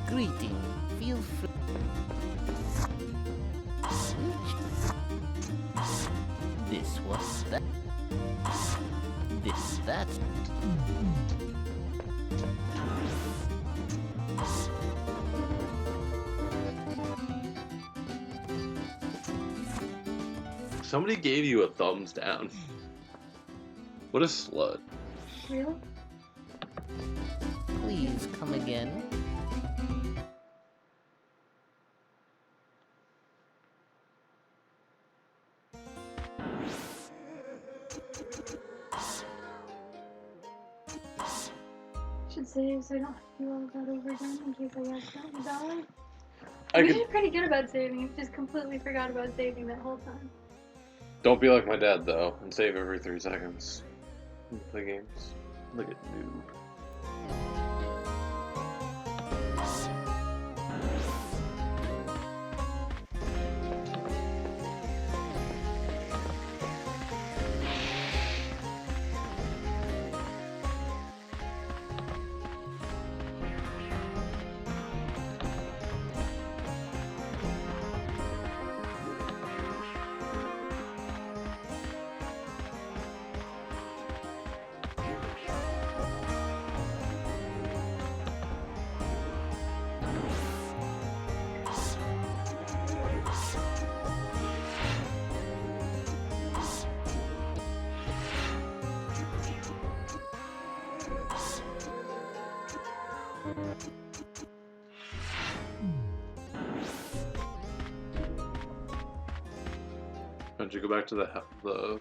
Greeting. Feel free. This was that. This that. Somebody gave you a thumbs down. What a slut. Really? Please come again. Should save so I don't have to do all of that over again in case I accidentally die. I I'm could, usually pretty good about saving. I just completely forgot about saving that whole time. don't be like my dad though, and save every 3 seconds. Play games. Look at noob. Don't you go back to the...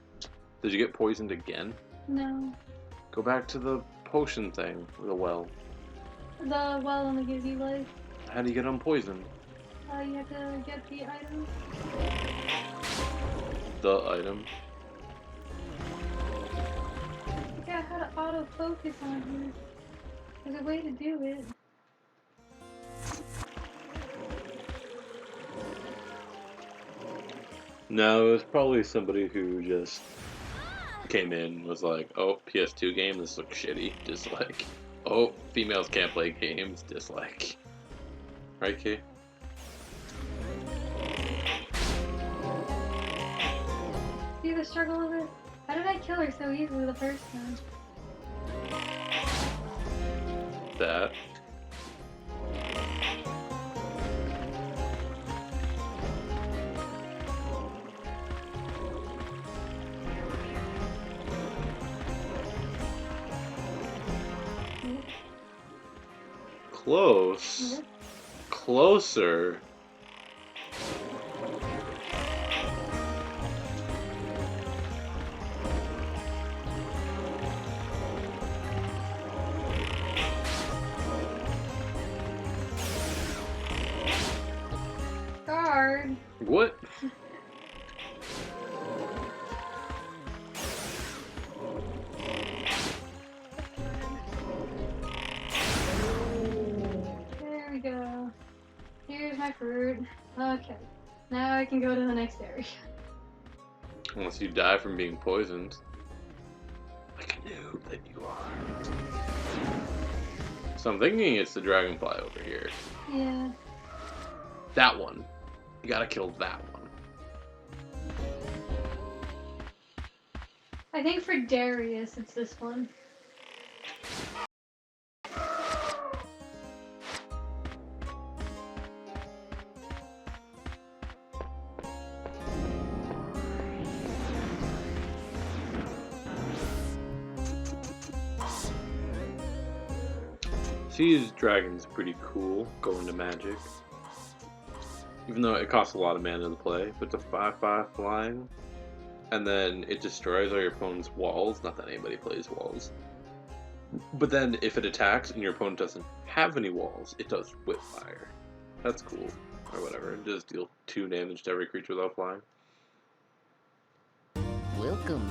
Did you get poisoned again? No. Go back to the potion thing, the well. The well only gives you life. How do you get unpoisoned? You have to get the item. The item. I forgot how to auto-focus on here. There's a way to do it. No, it was probably somebody who just came in, was like, oh, PS2 game, this looks shitty, dislike. Oh, females can't play games, dislike. Right, Kay? See the struggle of it? How did I kill her so easily the first time? That. Close. Yep. Closer. Guard. What? There we go. Here's my fruit. Okay. Now I can go to the next area. Unless you die from being poisoned. Like a noob that you are. So I'm thinking it's the dragonfly over here. Yeah. That one. You gotta kill that one. I think for Darius it's this one. These dragons pretty cool, going to magic. Even though it costs a lot of mana to play, but it's a 5/5 flying. And then it destroys all your opponent's walls, not that anybody plays walls. But then if it attacks and your opponent doesn't have any walls, it does whip fire. That's cool. Or whatever, it does deal 2 damage to every creature without flying. Welcome.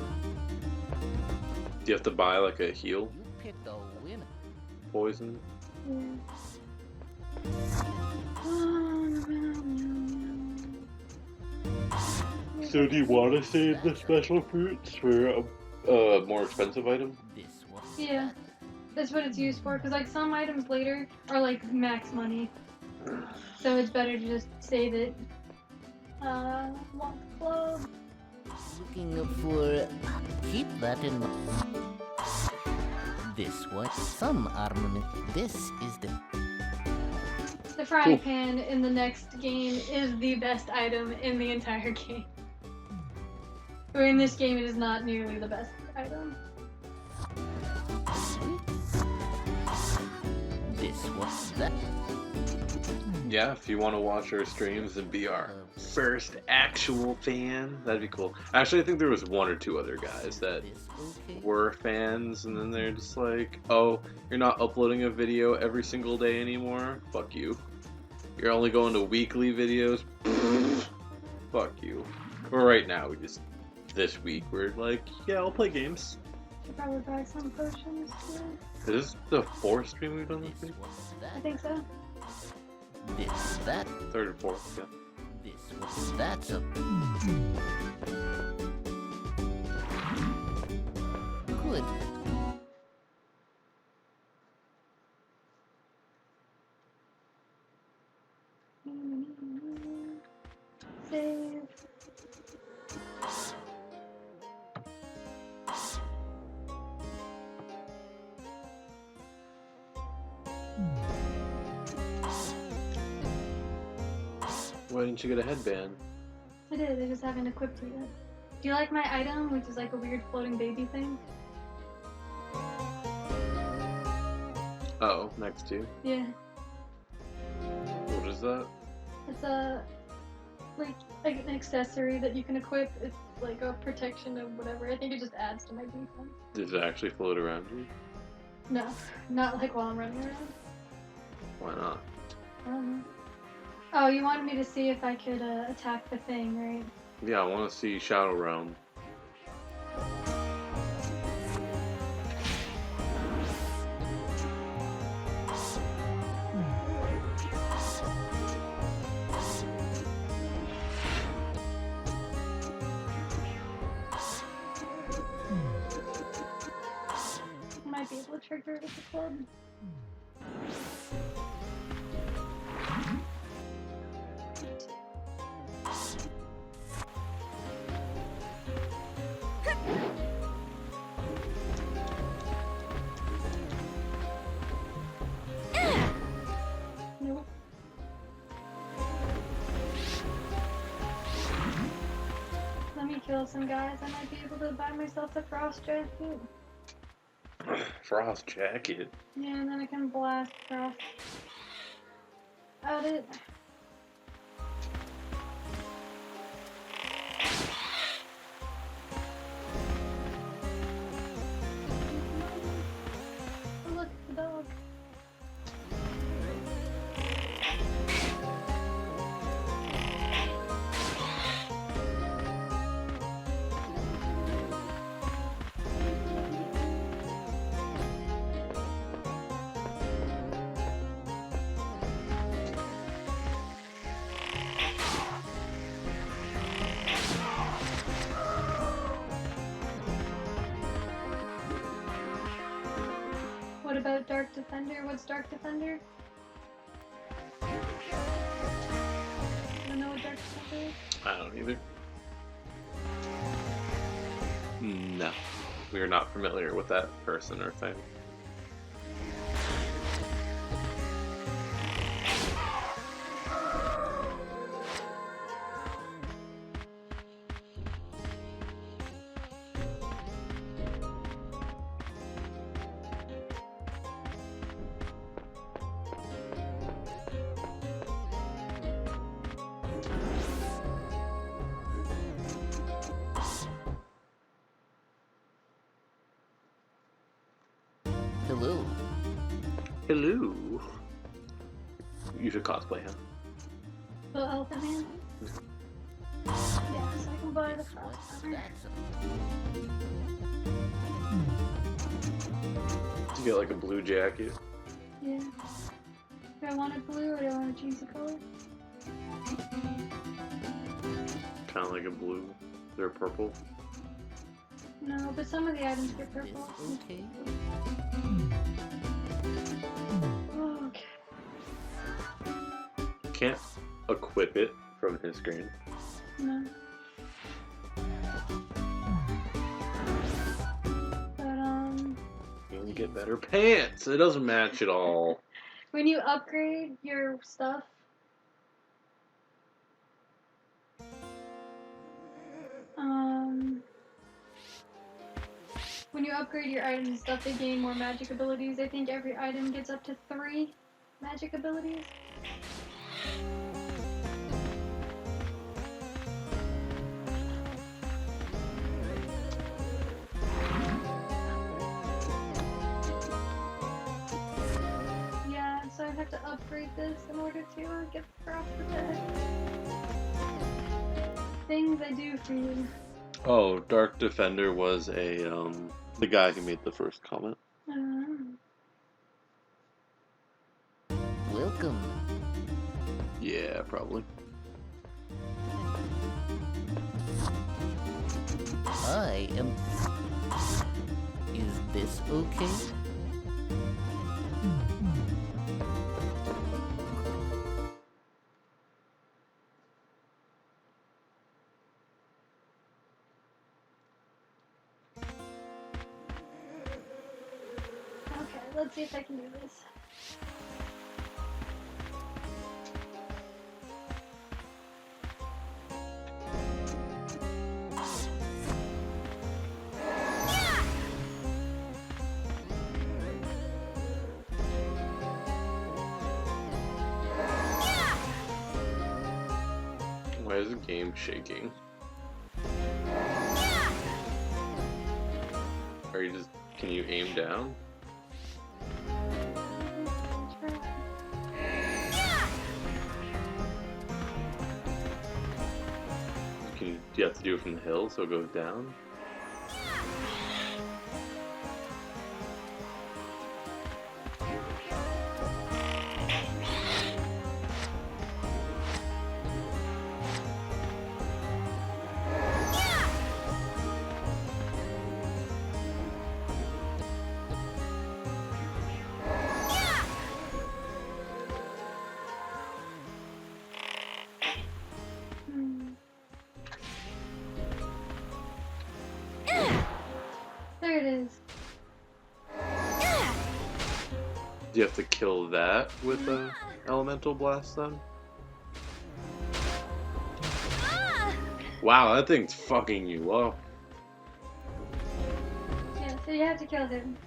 Do you have to buy like a heal? You picked a winner. Poison? So do you want to save the special fruits for a more expensive item? This was Yeah. That's what it's used for, because like some items later are like max money. So it's better to just save it. Want the club. looking for. Keep that in mind. This was some armament. This is the. The frying pan in the next game is the best item in the entire game. Or in this game, it is not nearly the best item. This was that. Yeah, if you want to watch our streams and be our first actual fan, that'd be cool. Actually, I think there was 1 or 2 other guys that This okay? were fans, and then they're just like, oh, you're not uploading a video every single day anymore? Fuck you. You're only going to weekly videos? Fuck you. But right now, this week, we're like, yeah, I'll play games. Should probably buy some potions too. Is this the 4th stream we've done this This week? was I that. think so. This that. 3rd or 4th, yeah. This was that. Good. Save. Why didn't you get a headband? I did, I just haven't equipped it yet. Do you like my item, which is like a weird floating baby thing? Oh, next to. Yeah. What is that? It's a like an accessory that you can equip. It's like a protection of whatever. I think it just adds to my defense. Does it actually float around you? No, not like while I'm running around. Why not? I don't know. Oh, you wanted me to see if I could attack the thing, right? Yeah, I want to see Shadow Realm. the trigger with the club. Nope. Let me kill some guys. I might be able to buy myself a frost jacket. Frost jacket. Yeah, and then I can blast frost at it. Oh, look, the dog. What about Dark Defender? What's Dark Defender? You don't know what Dark Defender is? I don't either. No. We are not familiar with that person or thing. Hello. Hello. You should cosplay him. The Elephant Man? Yeah, so I can buy the What's frost. that? You get like a blue jacket. Yeah. Do I want it blue or do I want to change the color? Kind of like a blue. They're purple. No, but some of the items get This purple. okay? Oh, okay. Can't equip it from his screen. No. But, You can get better pants. It doesn't match at all. when you upgrade your stuff, when you upgrade your items and stuff, they gain more magic abilities. I think every item gets up to 3 magic abilities. Yeah, so I have to upgrade this in order to get the frost protect. Things I do for you. Oh, Dark Defender was a the guy who made the first comment. Welcome. Yeah, probably. I am. Is this okay? Okay, let's see if I can do this. Why is the game shaking? Are you just... Can you aim down? Do you have to do it from the hill so it goes down? Do you have to kill that with a elemental blast then? Wow, that thing's fucking you up. Yeah, so you have to kill him.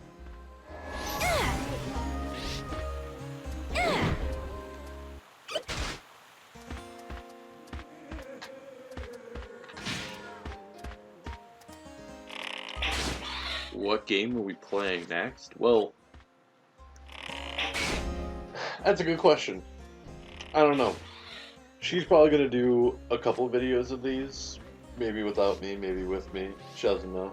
What game are we playing next? Well, that's a good question. I don't know. She's probably gonna do a couple videos of these. Maybe without me, maybe with me. She doesn't know.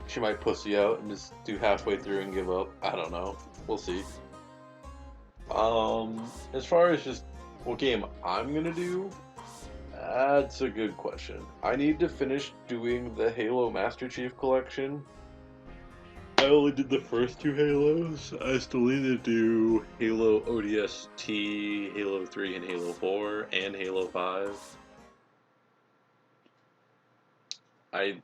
She might pussy out and just do halfway through and give up. I don't know. We'll see. As far as just what game I'm gonna do, that's a good question. I need to finish doing the Halo Master Chief Collection. I only did the first 2 Halos. I still need to do Halo ODST, Halo 3 and Halo 4, and Halo 5. I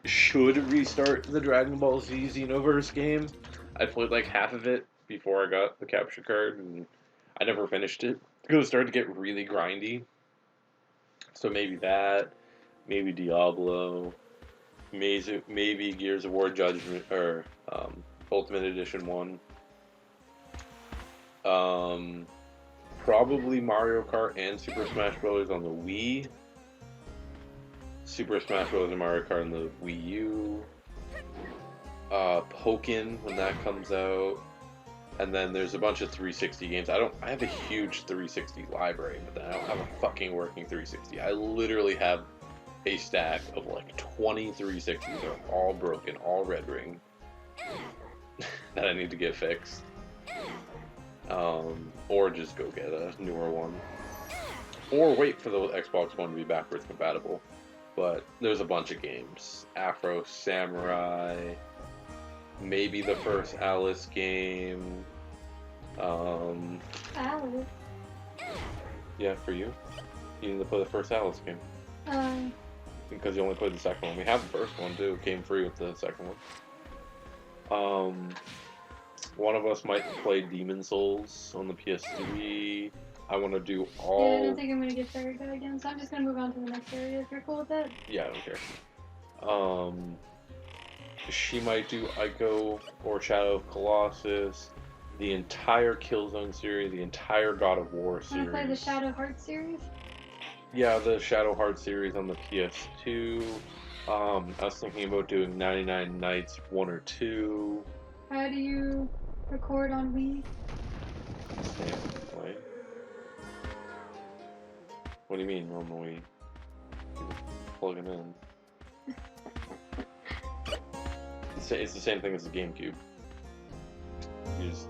should restart the Dragon Ball Z Xenoverse game. I played like half of it before I got the capture card, and I never finished it. It was starting to get really grindy. So maybe that, maybe Diablo, maybe Gears of War Judgment, or Ultimate Edition 1. Probably Mario Kart and Super Smash Bros. On the Wii. Super Smash Bros. And Mario Kart on the Wii U. Pokken when that comes out. And then there's a bunch of 360 games. I have a huge 360 library, but then I don't have a fucking working 360. I literally have a stack of like 20 360s that are all broken, all red ring, that I need to get fixed. Or just go get a newer one. Or wait for the Xbox One to be backwards compatible. But there's a bunch of games. Afro Samurai, maybe the first Alice game. Alice? Yeah, for you. You need to play the first Alice game. Because you only played the second one. We have the first one too. It came free with the second one. One of us might play Demon Souls on the PS3. I want to do all... Yeah, I don't think I'm going to get started again, so I'm just going to move on to the next area if you're cool with that. Yeah, I don't care. She might do Ico or Shadow of Colossus, the entire Killzone series, the entire God of War series. Want to play the Shadow Heart series? Yeah, the Shadow Heart series on the PS2. I was thinking about doing 99 Nights 1 or 2. How do you record on Wii? Same way. What do you mean on the Wii? You plug it in. It's the same thing as the GameCube. You just...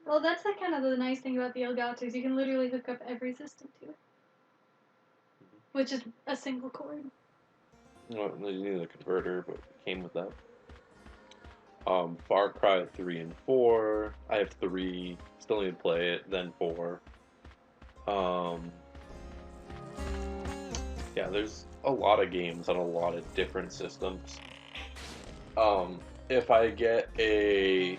Well, that's like kind of the nice thing about the Elgato is you can literally hook up every system to it. Which is a single cord. Well, you need a converter, but it came with that. Far Cry 3 and 4. I have 3. Still need to play it. Then 4. Yeah, there's a lot of games on a lot of different systems. If I get a...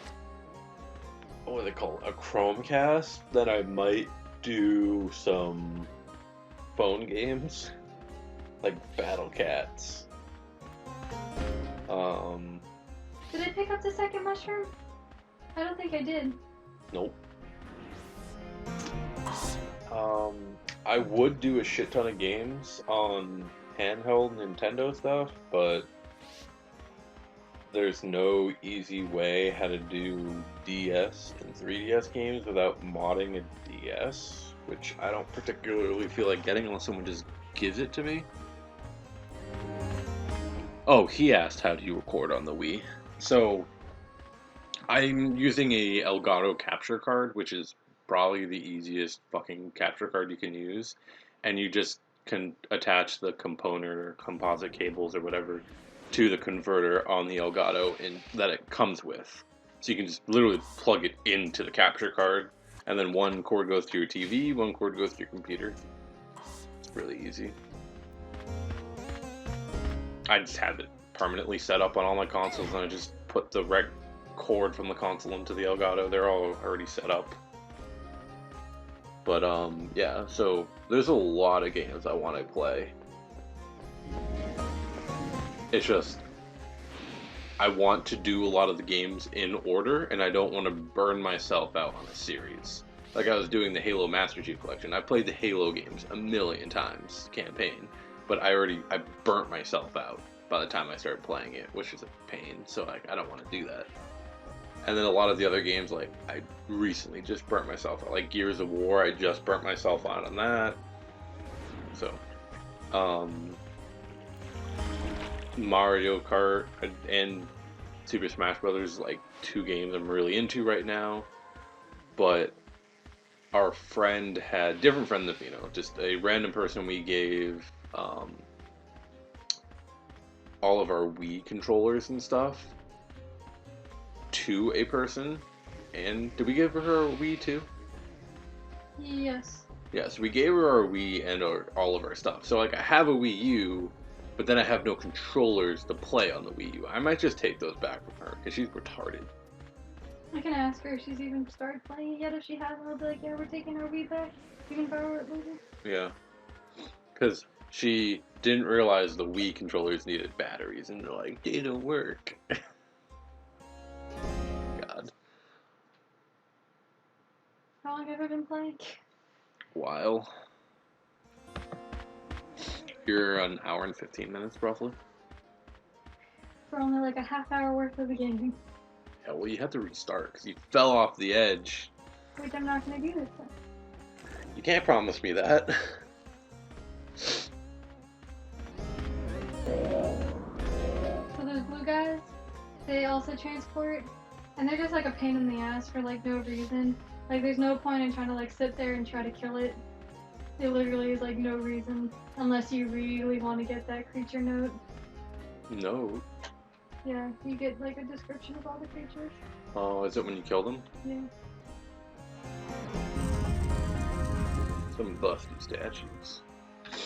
what do they call it? A Chromecast, then I might do some phone games. Like Battle Cats. Did I pick up the second mushroom? I don't think I did. Nope. I would do a shit ton of games on handheld Nintendo stuff, but there's no easy way how to do DS and 3DS games without modding a DS, which I don't particularly feel like getting unless someone just gives it to me. Oh, he asked how do you record on the Wii. So, I'm using a Elgato capture card, which is probably the easiest fucking capture card you can use, and you just can attach the component or composite cables or whatever to the converter on the Elgato that it comes with. So you can just literally plug it into the capture card, and then one cord goes to your TV, one cord goes to your computer. It's really easy. I just have it permanently set up on all my consoles, and I just put the cord from the console into the Elgato. They're all already set up. But yeah, so there's a lot of games I want to play. It's just I want to do a lot of the games in order, and I don't want to burn myself out on a series. Like I was doing the Halo Master Chief Collection. I played the Halo games a million times, campaign, but I burnt myself out by the time I started playing it, which is a pain, so I don't want to do that. And then a lot of the other games, like, I recently just burnt myself out. Like Gears of War, I just burnt myself out on that. So, Mario Kart and Super Smash Brothers, like, 2 games I'm really into right now. But our friend had, different friend than just a random person we gave all of our Wii controllers and stuff to a person. And did we give her a Wii too? Yes. Yes, we gave her our Wii and all of our stuff. So like I have a Wii U, but then I have no controllers to play on the Wii U. I might just take those back from her because she's retarded. I can ask her if she's even started playing it yet. If she hasn't, I'll be like, yeah, we're taking our Wii back. You can borrow it later. Yeah. Because she didn't realize the Wii controllers needed batteries, and they're like, they don't work. God. How long have I been playing? While. You're an hour and 15 minutes, roughly. For only like a half hour worth of the game. Yeah, well, you had to restart because you fell off the edge. Which I'm not going to do this time. You can't promise me that. So those blue guys, they also transport, and they're just like a pain in the ass for like no reason. Like there's no point in trying to like sit there and try to kill it. It literally is like no reason, unless you really want to get that creature note. No. Yeah, you get like a description of all the creatures. Oh, is it when you kill them? Yeah. Some busty statues.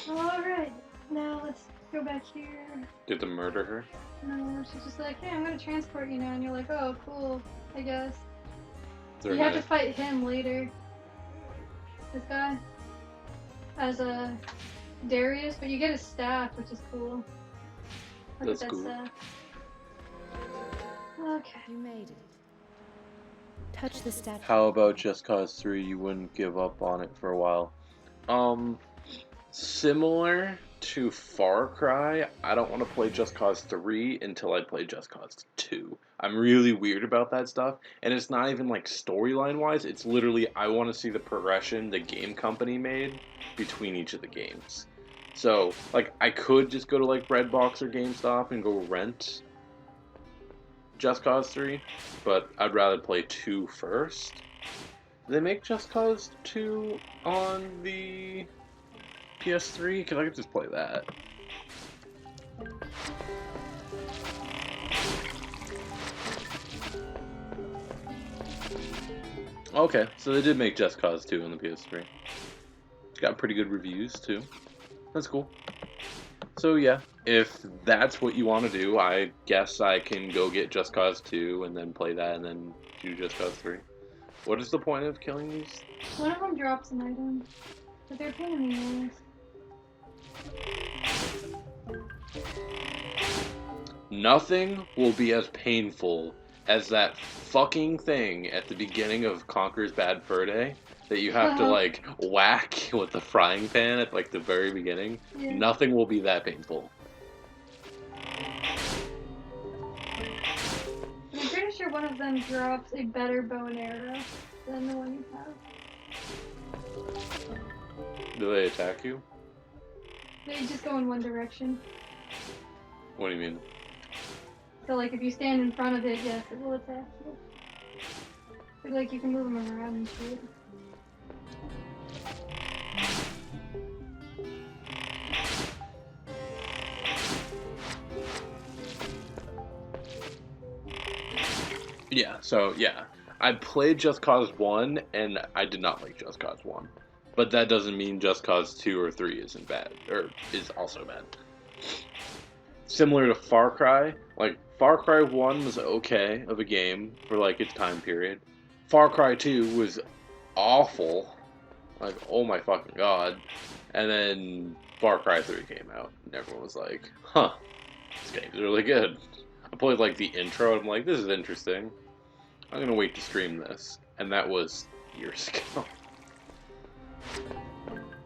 Alright, now let's go back here. Did they murder her? No, she's just like, hey, I'm gonna transport you now, and you're like, oh, cool, I guess. They're You have to fight him later. This guy. As a Darius, but you get his staff, which is cool. Look That's at that cool. staff. Okay. You made it. Touch the statue. How about Just Cause 3? You wouldn't give up on it for a while. Similar to Far Cry, I don't want to play Just Cause 3 until I play Just Cause 2. I'm really weird about that stuff, and it's not even like storyline wise, it's literally I want to see the progression the game company made between each of the games. So, like, I could just go to like Redbox or GameStop and go rent Just Cause 3, but I'd rather play 2 first. They make Just Cause 2 on the PS3? Because I could just play that. Okay, so they did make Just Cause 2 on the PS3. It's got pretty good reviews, too. That's cool. So yeah, if that's what you want to do, I guess I can go get Just Cause 2 and then play that and then do Just Cause 3. What is the point of killing these? One of them drops an item, but they're pain in the ass. Nothing will be as painful as that fucking thing at the beginning of Conker's Bad Fur Day that you have to like whack with the frying pan at like the very beginning. Yeah. Nothing will be that painful. I'm pretty sure one of them drops a better bow and arrow than the one you have. Do they attack you? They just go in one direction. What do you mean? So like if you stand in front of it, yes, it will attack you. But like you can move them around and shit. Yeah, so yeah. I played Just Cause 1 and I did not like Just Cause 1. But that doesn't mean Just Cause 2 or 3 isn't bad, or is also bad. Similar to Far Cry, like Far Cry 1 was okay of a game for like its time period. Far Cry 2 was awful. Like, oh my fucking god. And then Far Cry 3 came out, and everyone was like, huh, this game's really good. I played like the intro, and I'm like, this is interesting. I'm gonna wait to stream this. And that was years ago.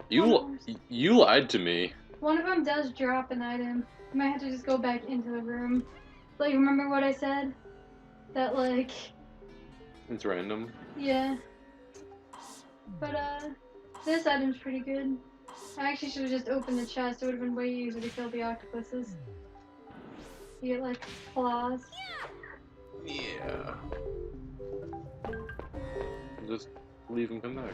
You lied to me. One of them does drop an item. You might have to just go back into the room. Like, remember what I said? That, like... It's random. Yeah. But, this item's pretty good. I actually should have just opened the chest. It would have been way easier to kill the octopuses. You get, like, claws. Yeah. Just leave and come back.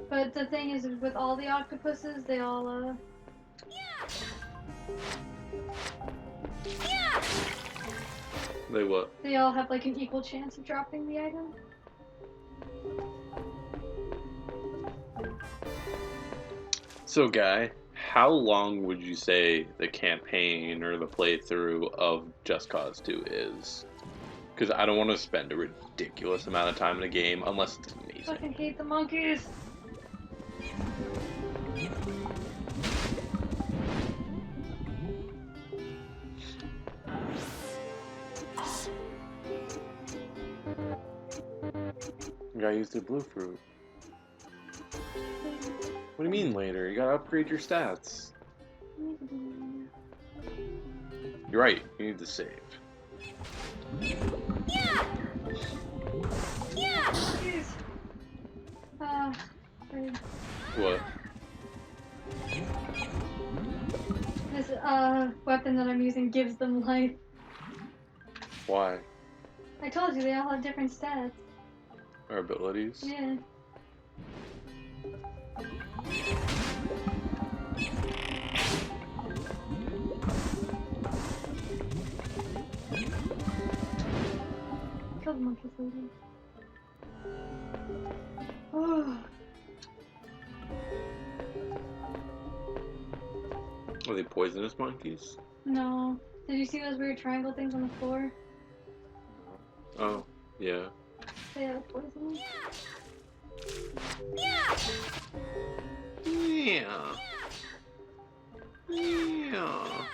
But the thing is, with all the octopuses, they all, They what? they all have, like, an equal chance of dropping the item. So, Guy, how long would you say the campaign or the playthrough of Just Cause 2 is? Because I don't want to spend a ridiculous amount of time in a game unless it's I amazing. fucking hate the monkeys! You gotta use the blue fruit. What do you mean later? You gotta upgrade your stats. You're right, you need to save. Jeez. Weird. What? This, weapon that I'm using gives them life. Why? I told you, they all have different stats. Our abilities? Yeah. Kill the monkeys later. Oh. Are they poisonous monkeys? No. Did you see those weird triangle things on the floor? Oh, yeah. They have poison. Yeah. Yeah.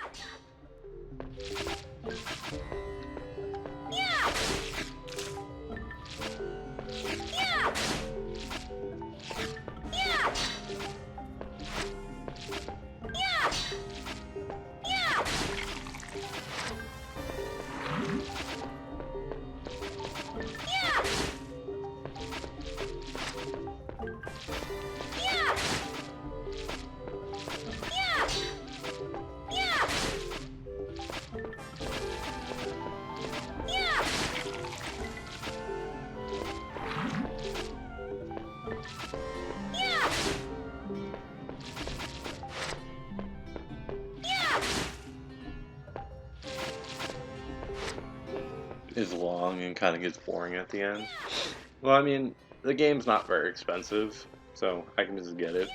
Is long and kind of gets boring at the end. Well, I mean, the game's not very expensive, so I can just get it.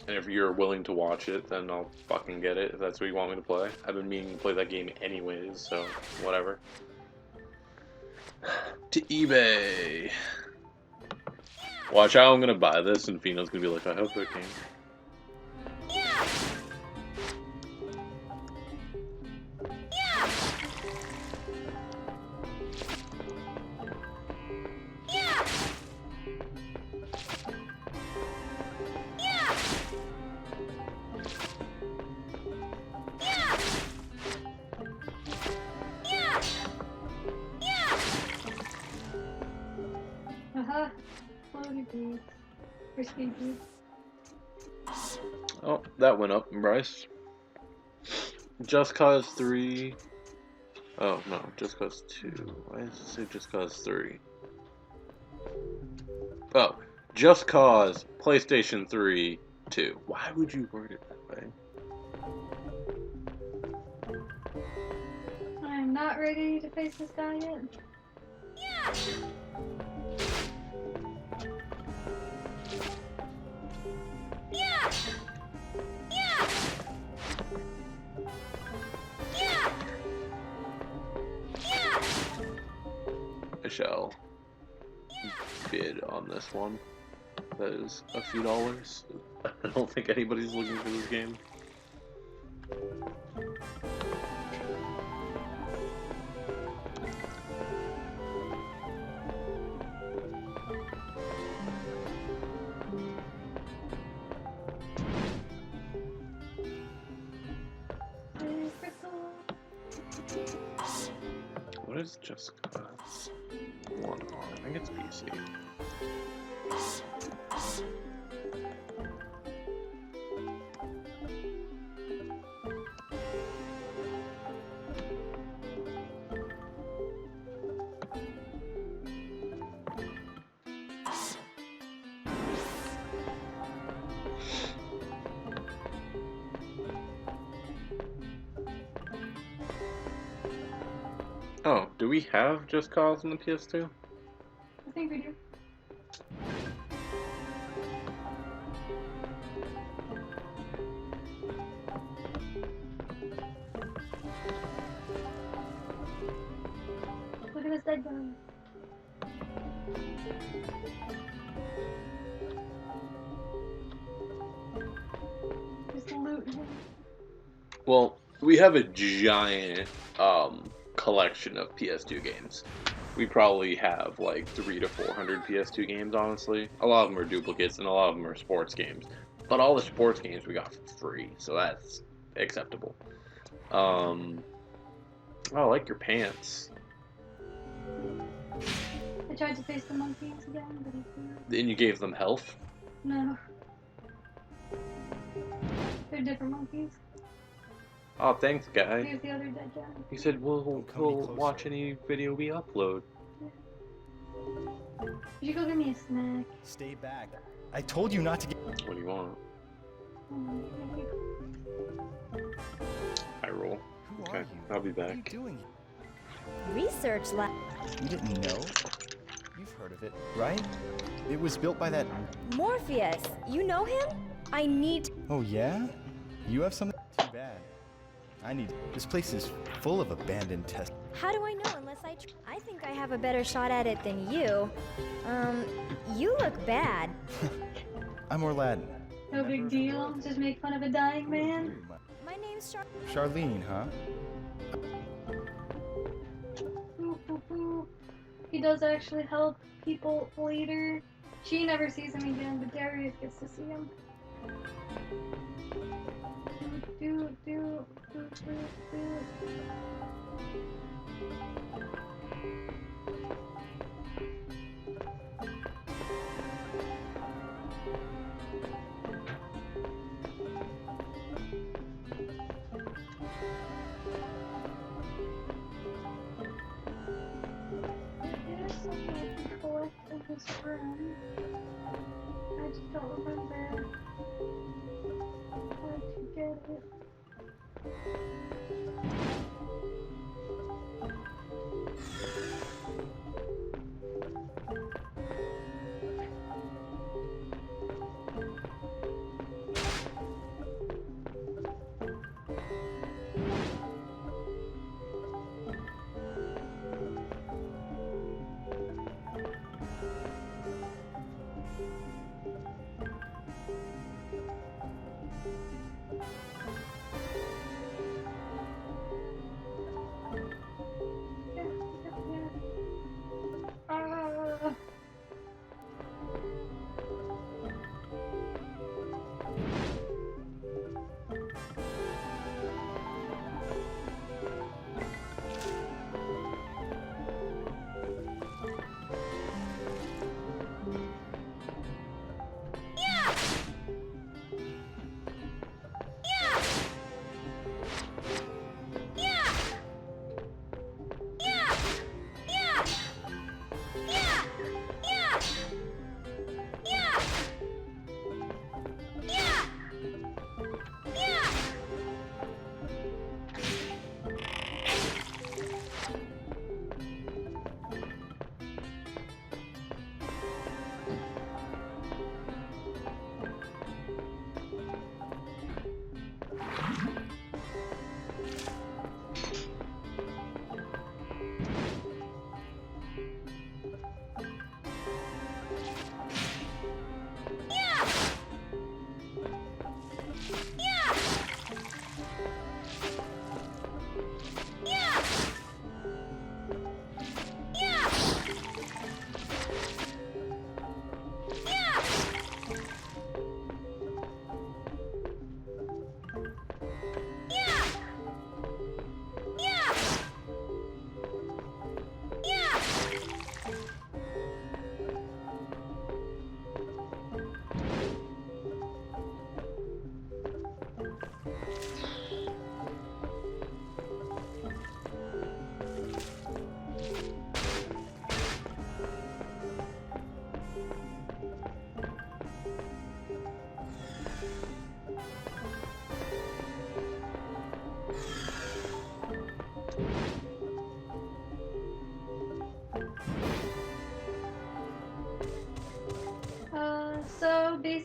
And if you're willing to watch it, then I'll fucking get it, if that's what you want me to play. I've been meaning to play that game anyways, so whatever. To eBay. Watch how I'm gonna buy this, and Fino's gonna be like, I hope that game. Haha. Floaty boots. Or speed boots. Oh, that went up in price. Just Cause 3. Oh, no, Just Cause 2. Why does it say Just Cause 3? Oh, Just Cause, PlayStation 3, 2. Why would you word it that way? I'm not ready to face this guy yet. shall bid on this one. That is a few dollars. I don't think anybody's looking for this game. What is Just Cause 1 on? I think it's PC. Oh, do we have Just Cause on the PS2? I think we do. Look at this dead guy. Just loot him. Well, we have a giant collection of PS2 games. We probably have like 300 to 400 PS2 games, honestly. A lot of them are duplicates and a lot of them are sports games. But all the sports games we got for free, so that's acceptable. Oh, I like your pants. I tried to face the monkeys again, but he couldn't. And you gave them health? No. They're different monkeys. Oh, thanks, guy. Here's the other dead guy. He said we'll watch any video we upload. You should go get me a snack. Stay back. I told you not to get. What do you want? I roll. Who Okay, are you? I'll be What are you back. doing? Research lab. You didn't know? You've heard of it, right? It was built by that. Morpheus, you know him? I need. Oh yeah? You have something? Too bad. I need. This place is full of abandoned tests. How do I know unless I think I have a better shot at it than you. You look bad. I'm Orladin. No big deal. Just make fun of a dying man. My name's Charlene, huh? Boop, boop, boop. He does actually help people later. She never sees him again, but Darius gets to see him. Do. There's something I can collect in his room. I just don't remember how to get it.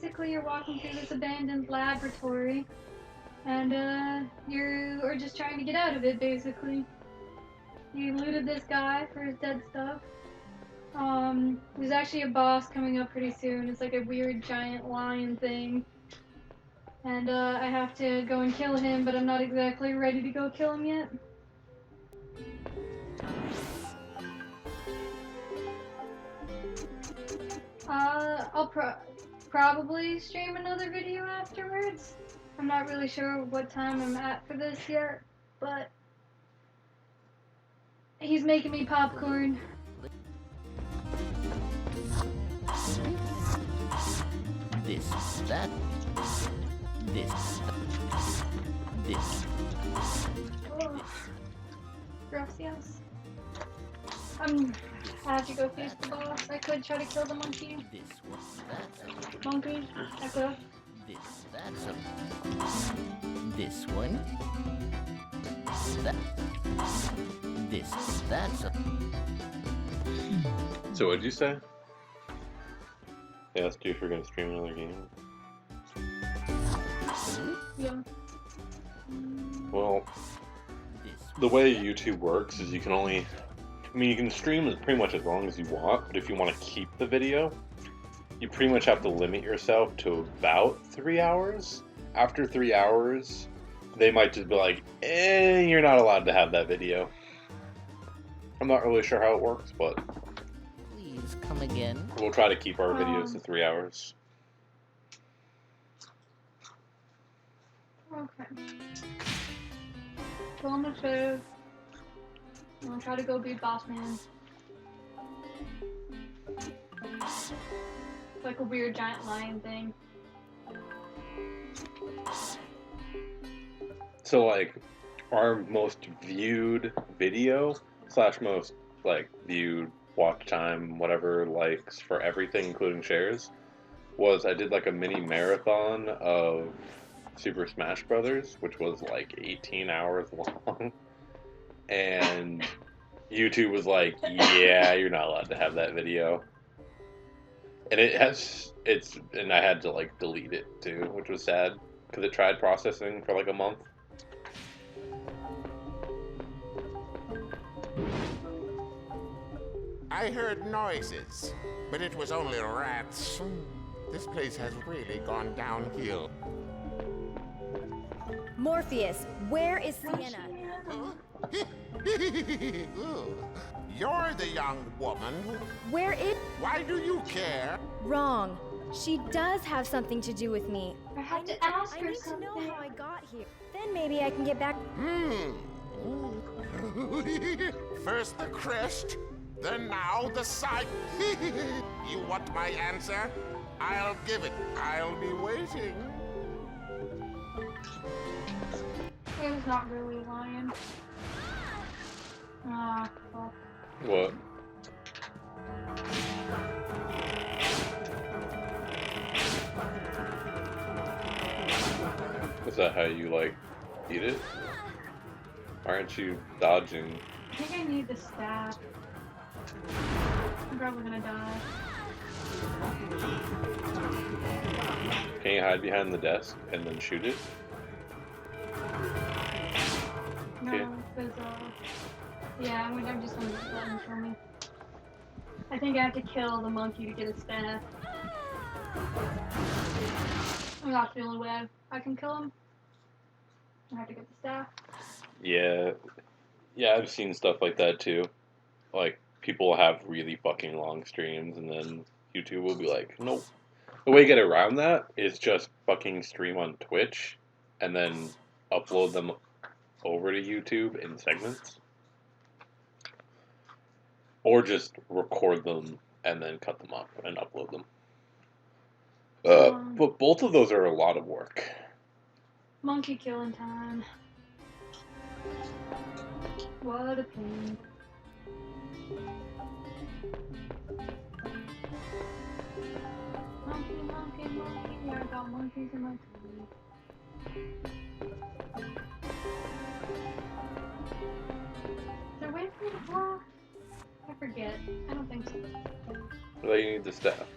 basically you're walking through this abandoned laboratory, and you are just trying to get out of it. Basically, you looted this guy for his dead stuff. There's actually a boss coming up pretty soon. It's like a weird giant lion thing. And I have to go and kill him, but I'm not exactly ready to go kill him yet. I'll probably stream another video afterwards. I'm not really sure what time I'm at for this yet, but he's making me popcorn. This, that. This. This. Oh, gracias. I have to go face the boss. I could try to kill the monkey. This one, that's Monkey, I could. this, that's this one. That. This, that's So what'd you say? They asked you if you're gonna stream another game. Yeah. Well, the way YouTube works is you can only, I mean, you can stream pretty much as long as you want, but if you want to keep the video, you pretty much have to limit yourself to about 3 hours. After 3 hours, they might just be like, you're not allowed to have that video. I'm not really sure how it works, but Please come again. we'll try to keep our videos to 3 hours. Okay. Well, I'm gonna save. I'm gonna try to go be boss man. Like a weird giant lion thing. So like, our most viewed video / most like viewed watch time, whatever, likes for everything, including shares, was I did like a mini marathon of Super Smash Brothers, which was like 18 hours long, and YouTube was like, yeah, you're not allowed to have that video. And and I had to like delete it too, which was sad, because it tried processing for like a month. I heard noises, but it was only rats. This place has really gone downhill. Morpheus, where is Sienna? You're the young woman. Where is... Why do you care? Wrong. She does have something to do with me. I have to ask I her need to something. know how I got here. Then maybe I can get back... First the crest, then now the sight. You want my answer? I'll give it. I'll be waiting. It was not really a lion. Ah, fuck. What? Is that how you like eat it? Aren't you dodging? I think I need the staff. I'm probably gonna die. Can you hide behind the desk and then shoot it? Okay. No, because, yeah, I'm just gonna let him kill me. I think I have to kill the monkey to get his staff. And that's the only way I can kill him. I have to get the staff. Yeah. Yeah, I've seen stuff like that too. Like, people have really fucking long streams and then YouTube will be like, nope. The way to get around that is just fucking stream on Twitch and then upload them over to YouTube in segments. Or just record them and then cut them up and upload them. But both of those are a lot of work. Monkey killing time. What a pain. Monkey, monkey, monkey. I got monkeys in my tummy. Is there a way for me to block? I forget. I don't think so. Well, you need the staff.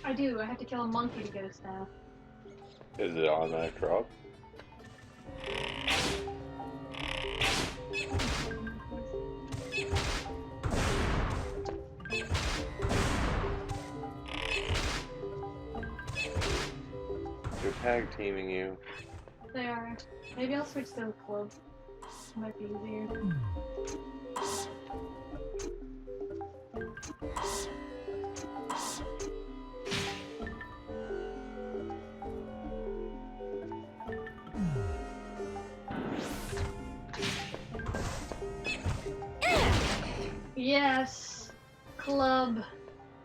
I do. I have to kill a monkey to get a staff. Is it on that drop? They're tag teaming you. They are. Maybe I'll switch to the club. Might be easier. Yes! Club.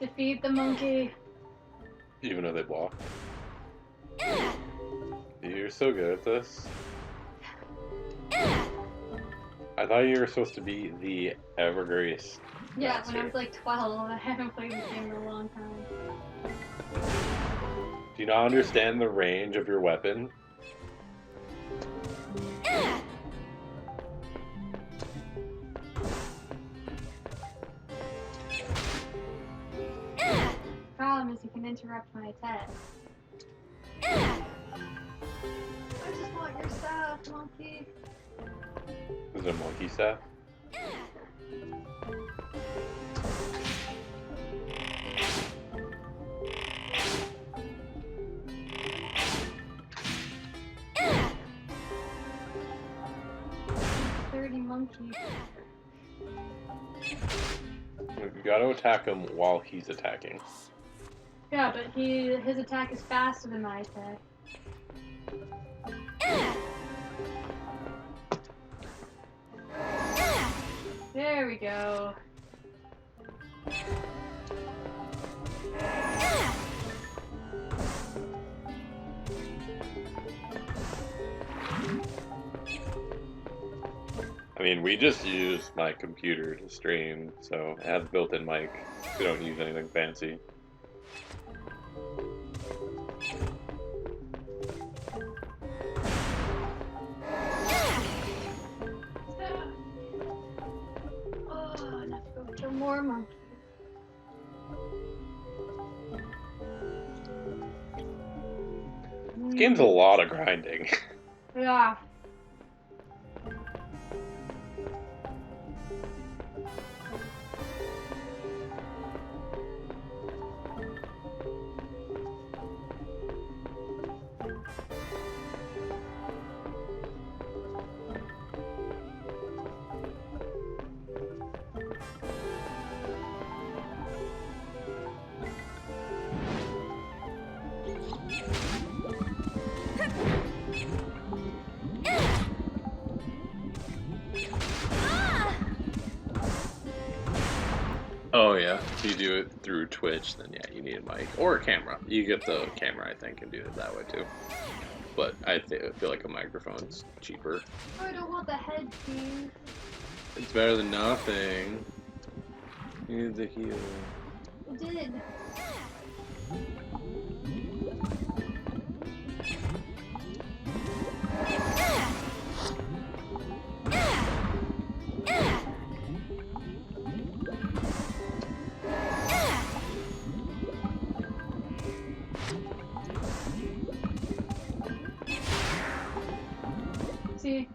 Defeat the monkey. Even though they block. You're so good at this. I thought you were supposed to be the Evergrace. Yeah, master. when I was like 12. I haven't played this game in a long time. Do you not understand the range of your weapon? Problem is you can interrupt my attack. I just want your stuff, monkey. Is it a monkey staff? Monkey. You gotta attack him while he's attacking. Yeah, but his attack is faster than my attack. There we go. I mean, we just use my computer to stream, so it has built-in mic. We don't use anything fancy. Oh, I have to go kill more monkeys. This game's a lot of grinding. Yeah. Oh yeah, if you do it through Twitch, then yeah, you need a mic. Or a camera. You get the camera, I think, and do it that way too. But I feel like a microphone's cheaper. Oh, I don't want the head piece. It's better than nothing. You need the heal. I did. See?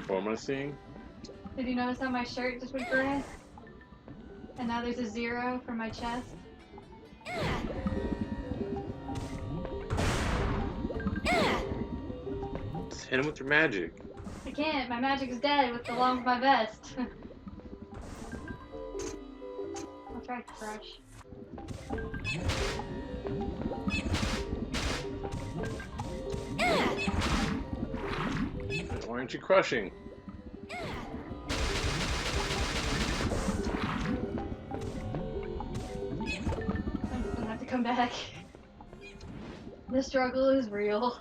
What am I seeing? Did you notice how my shirt just went gray? And now there's a 0 for my chest? Just hit him with your magic. I can't, my magic is dead with along with my vest. I'll try to crush. Why aren't you crushing? I'm gonna have to come back. The struggle is real.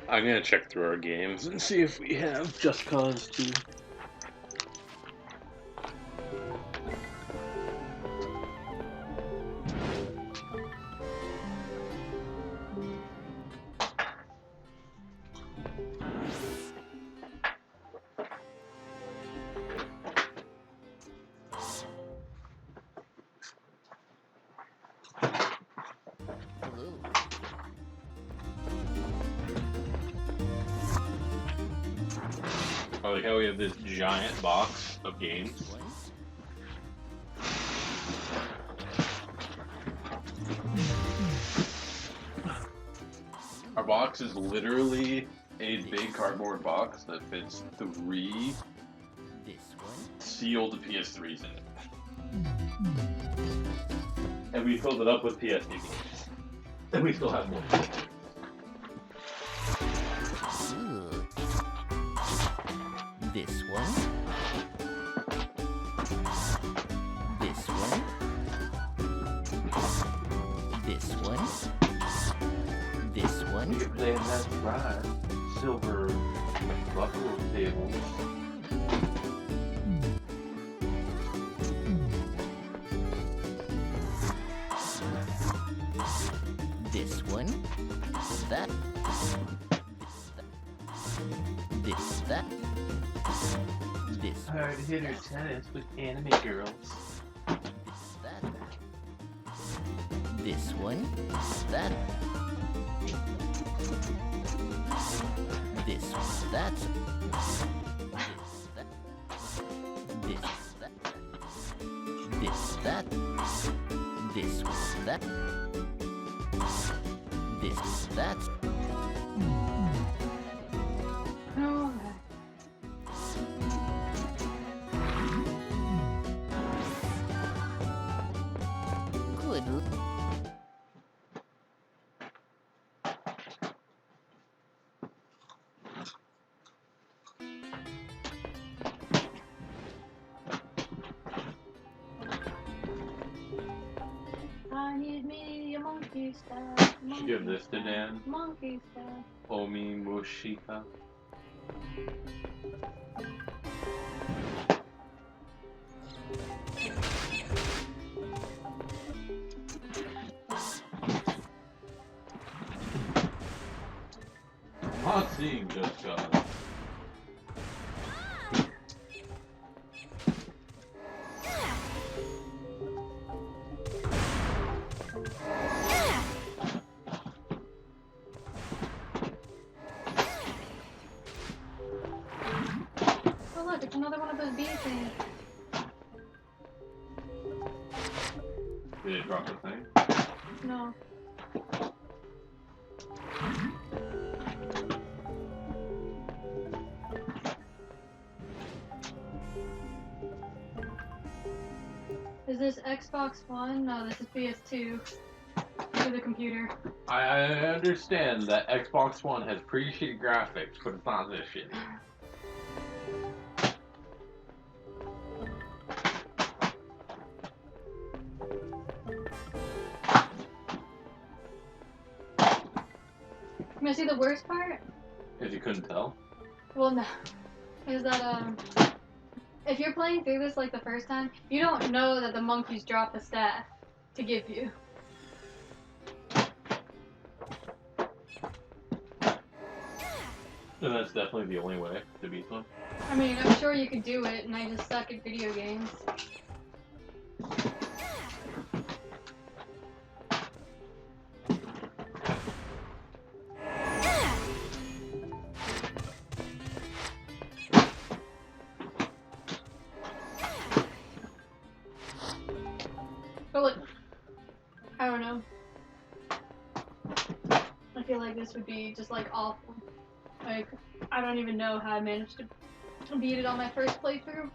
I'm gonna check through our games and see if we have Just Cause 2. I like how we have this giant box of games. Our box is literally a big cardboard box that fits 3 sealed PS3s in it. And we filled it up with PS2 games. And we still have more. This one. This one. This one. This one. You're playing that right. Silver buffalo tables. This one. That. This, that. This. Hard hitter tennis with anime girls. This, that. This one. That. This, that. This, that. This, that. This, that. This, that. Oh, Good. I need me a monkey stuff. Should give this to Dan. Monkey stuff. Omi Mushika. Not seeing just God. Oh look, it's another one of those bee things. Did it drop the thing? No. Is this Xbox One? No, this is PS2 for the computer. I understand that Xbox One has pretty shitty graphics, but it's not this shit. You see the worst part? Because you couldn't tell. Well, no. Is that, if you're playing through this like the first time, you don't know that the monkeys drop the staff to give you. And that's definitely the only way to beat them. I mean, I'm sure you could do it, and I just suck at video games. But look, I don't know. I feel like this would be just like awful. Like, I don't even know how I managed to beat it on my first playthrough.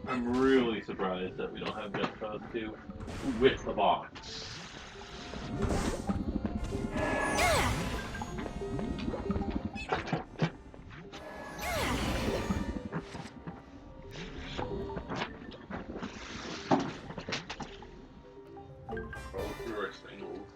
I'm really surprised that we don't have Just Cause 2 with the box. Both through our singles.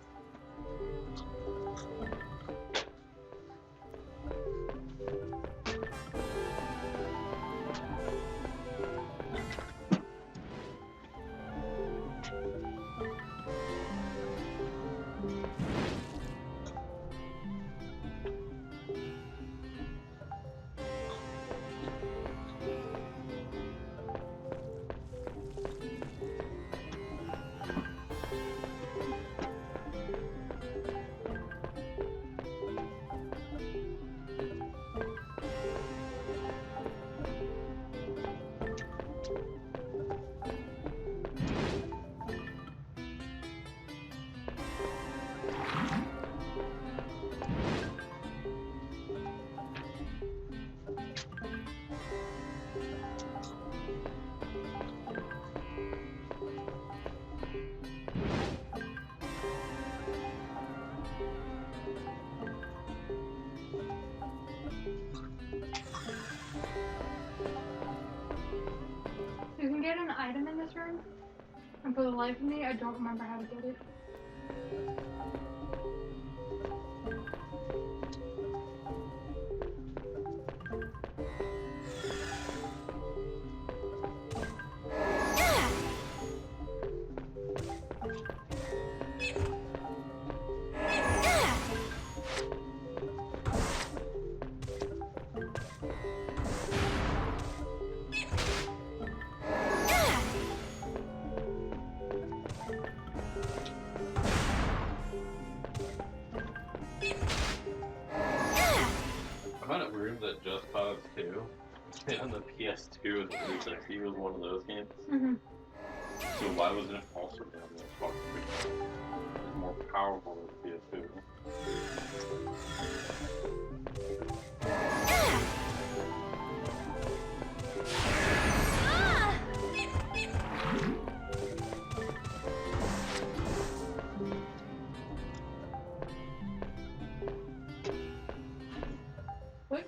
You can get an item in this room, and for the life of me, I don't remember how to get it. I find it weird that Just Cause 2 on the PS2 and the 360 was one of those games. Mm-hmm. So why wasn't it also on the Xbox 360? It's more powerful than the PS2. What?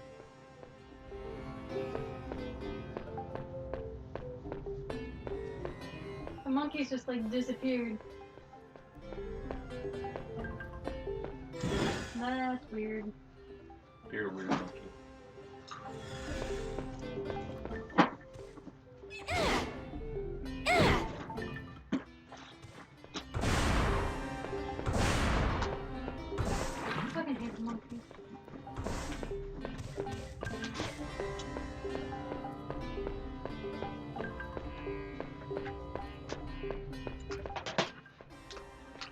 The monkeys just like disappeared. That's weird. You're a weird monkey. I fucking hate the monkeys.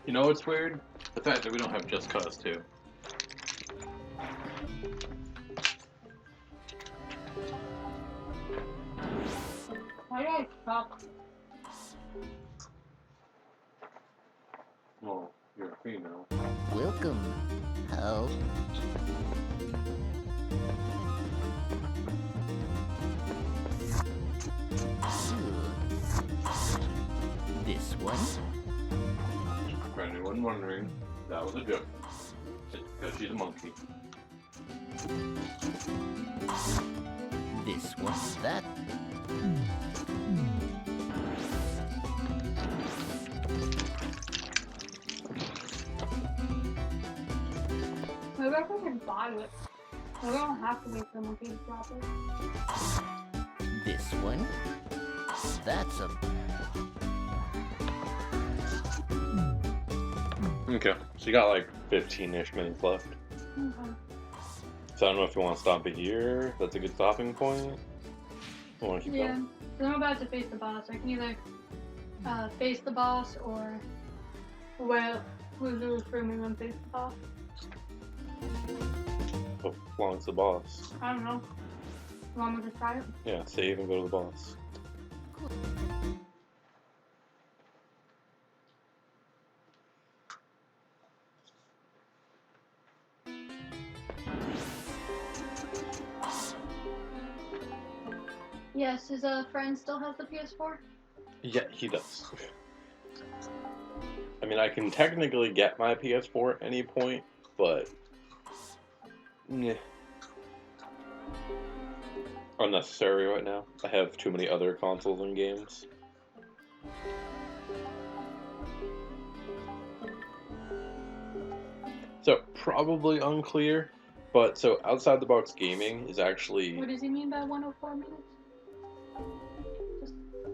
You know what's weird? The fact that we don't have Just Cause 2. Why do I suck? Well, you're a female. Welcome. How? So, this one? For anyone wondering, that was a joke. It's because she's a monkey. This one? That? Maybe I can buy it. I don't have to wait for the monkey to drop it. This one? That's a... Okay, so you got like 15-ish minutes left. Okay. So I don't know if you want to stop it here. That's a good stopping point. I want to keep Yeah, going. 'cause I'm about to face the boss. I can either face the boss or, well, we'll do it for me when face the boss. Oh, as long as the boss. I don't know. You want me to try it? Yeah, save and go to the boss. Yes, his friend still has the PS4? Yeah, he does. I mean, I can technically get my PS4 at any point, but... Nah. Unnecessary right now. I have too many other consoles and games. So, probably unclear, but so OutsidetheBox Gaming is actually... What does he mean by 104 minutes? Just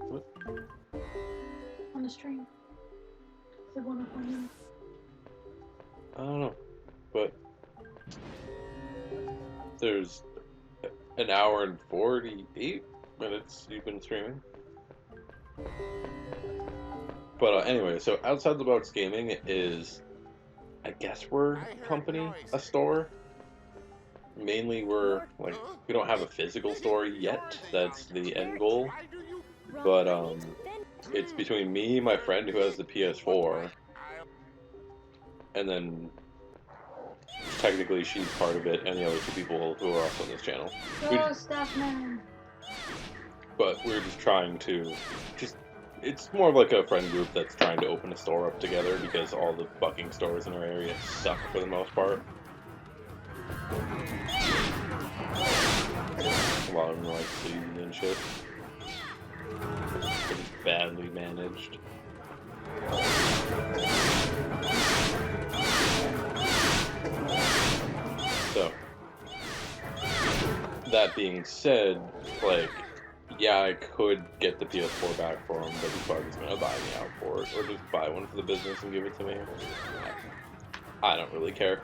What? on the stream. expensive one of them. I don't know, but there's an hour and 48 minutes you've been streaming. But anyway, so Outside the Box Gaming is, I guess we're a company, a store. Mainly we're, like, we don't have a physical store yet. That's the end goal. But, it's between me, my friend who has the PS4, and then technically she's part of it, and the other two people who are also on this channel. Go, Stuff Man! But we're just trying to, it's more of like a friend group that's trying to open a store up together because all the fucking stores in our area suck for the most part. A lot of them are like sleazy and shit. It's badly managed. So, that being said, like, yeah, I could get the PS4 back for him, but he's probably just gonna buy me out for it, or just buy one for the business and give it to me. I don't really care.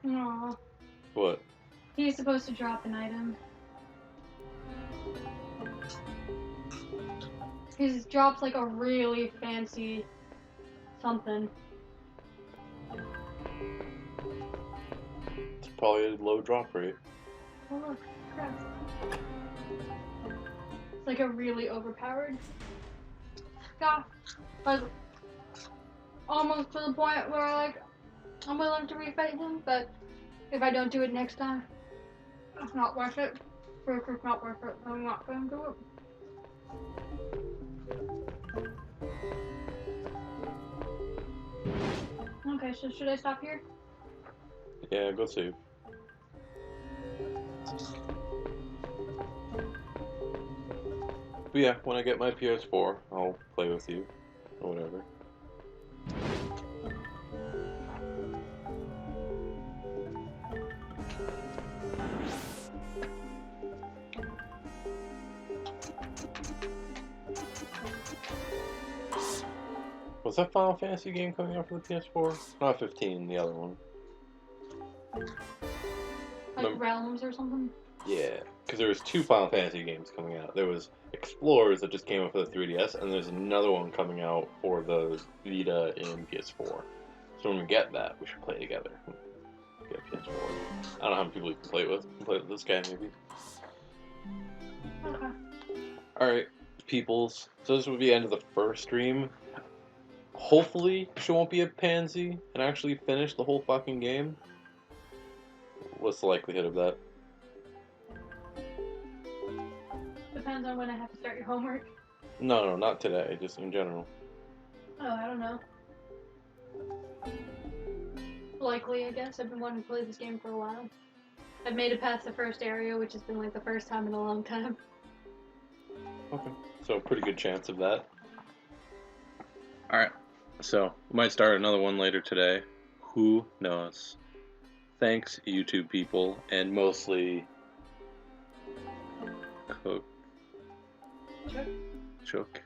Aww. What? He's supposed to drop an item. He drops like a really fancy something. It's probably a low drop rate. Oh look, crap. It's like a really overpowered guy. Like, almost to the point where like I'm willing to refight him, but if I don't do it next time, it's not worth it. It's not worth it. I'm not gonna do it. Okay, so should I stop here? Yeah, go save. But yeah, when I get my PS4, I'll play with you, or whatever. Was that Final Fantasy game coming out for the PS4? Not 15, the other one. Like Realms or something? Yeah, because there was two Final Fantasy games coming out. There was Explorers that just came out for the 3DS, and there's another one coming out for the Vita and PS4. So when we get that, we should play together. Get PS4. I don't know how many people you can play it with. You can play it with this guy, maybe. Okay. Alright, peoples. So this will be the end of the first stream. Hopefully, she won't be a pansy and actually finish the whole fucking game. What's the likelihood of that? Depends on when I have to start your homework. No, not today, just in general. Oh, I don't know. Likely, I guess. I've been wanting to play this game for a while. I've made it past the first area, which has been like the first time in a long time. Okay, so pretty good chance of that. Alright, so we might start another one later today. Who knows? Thanks, YouTube people, and mostly Cook. Sure. Chook.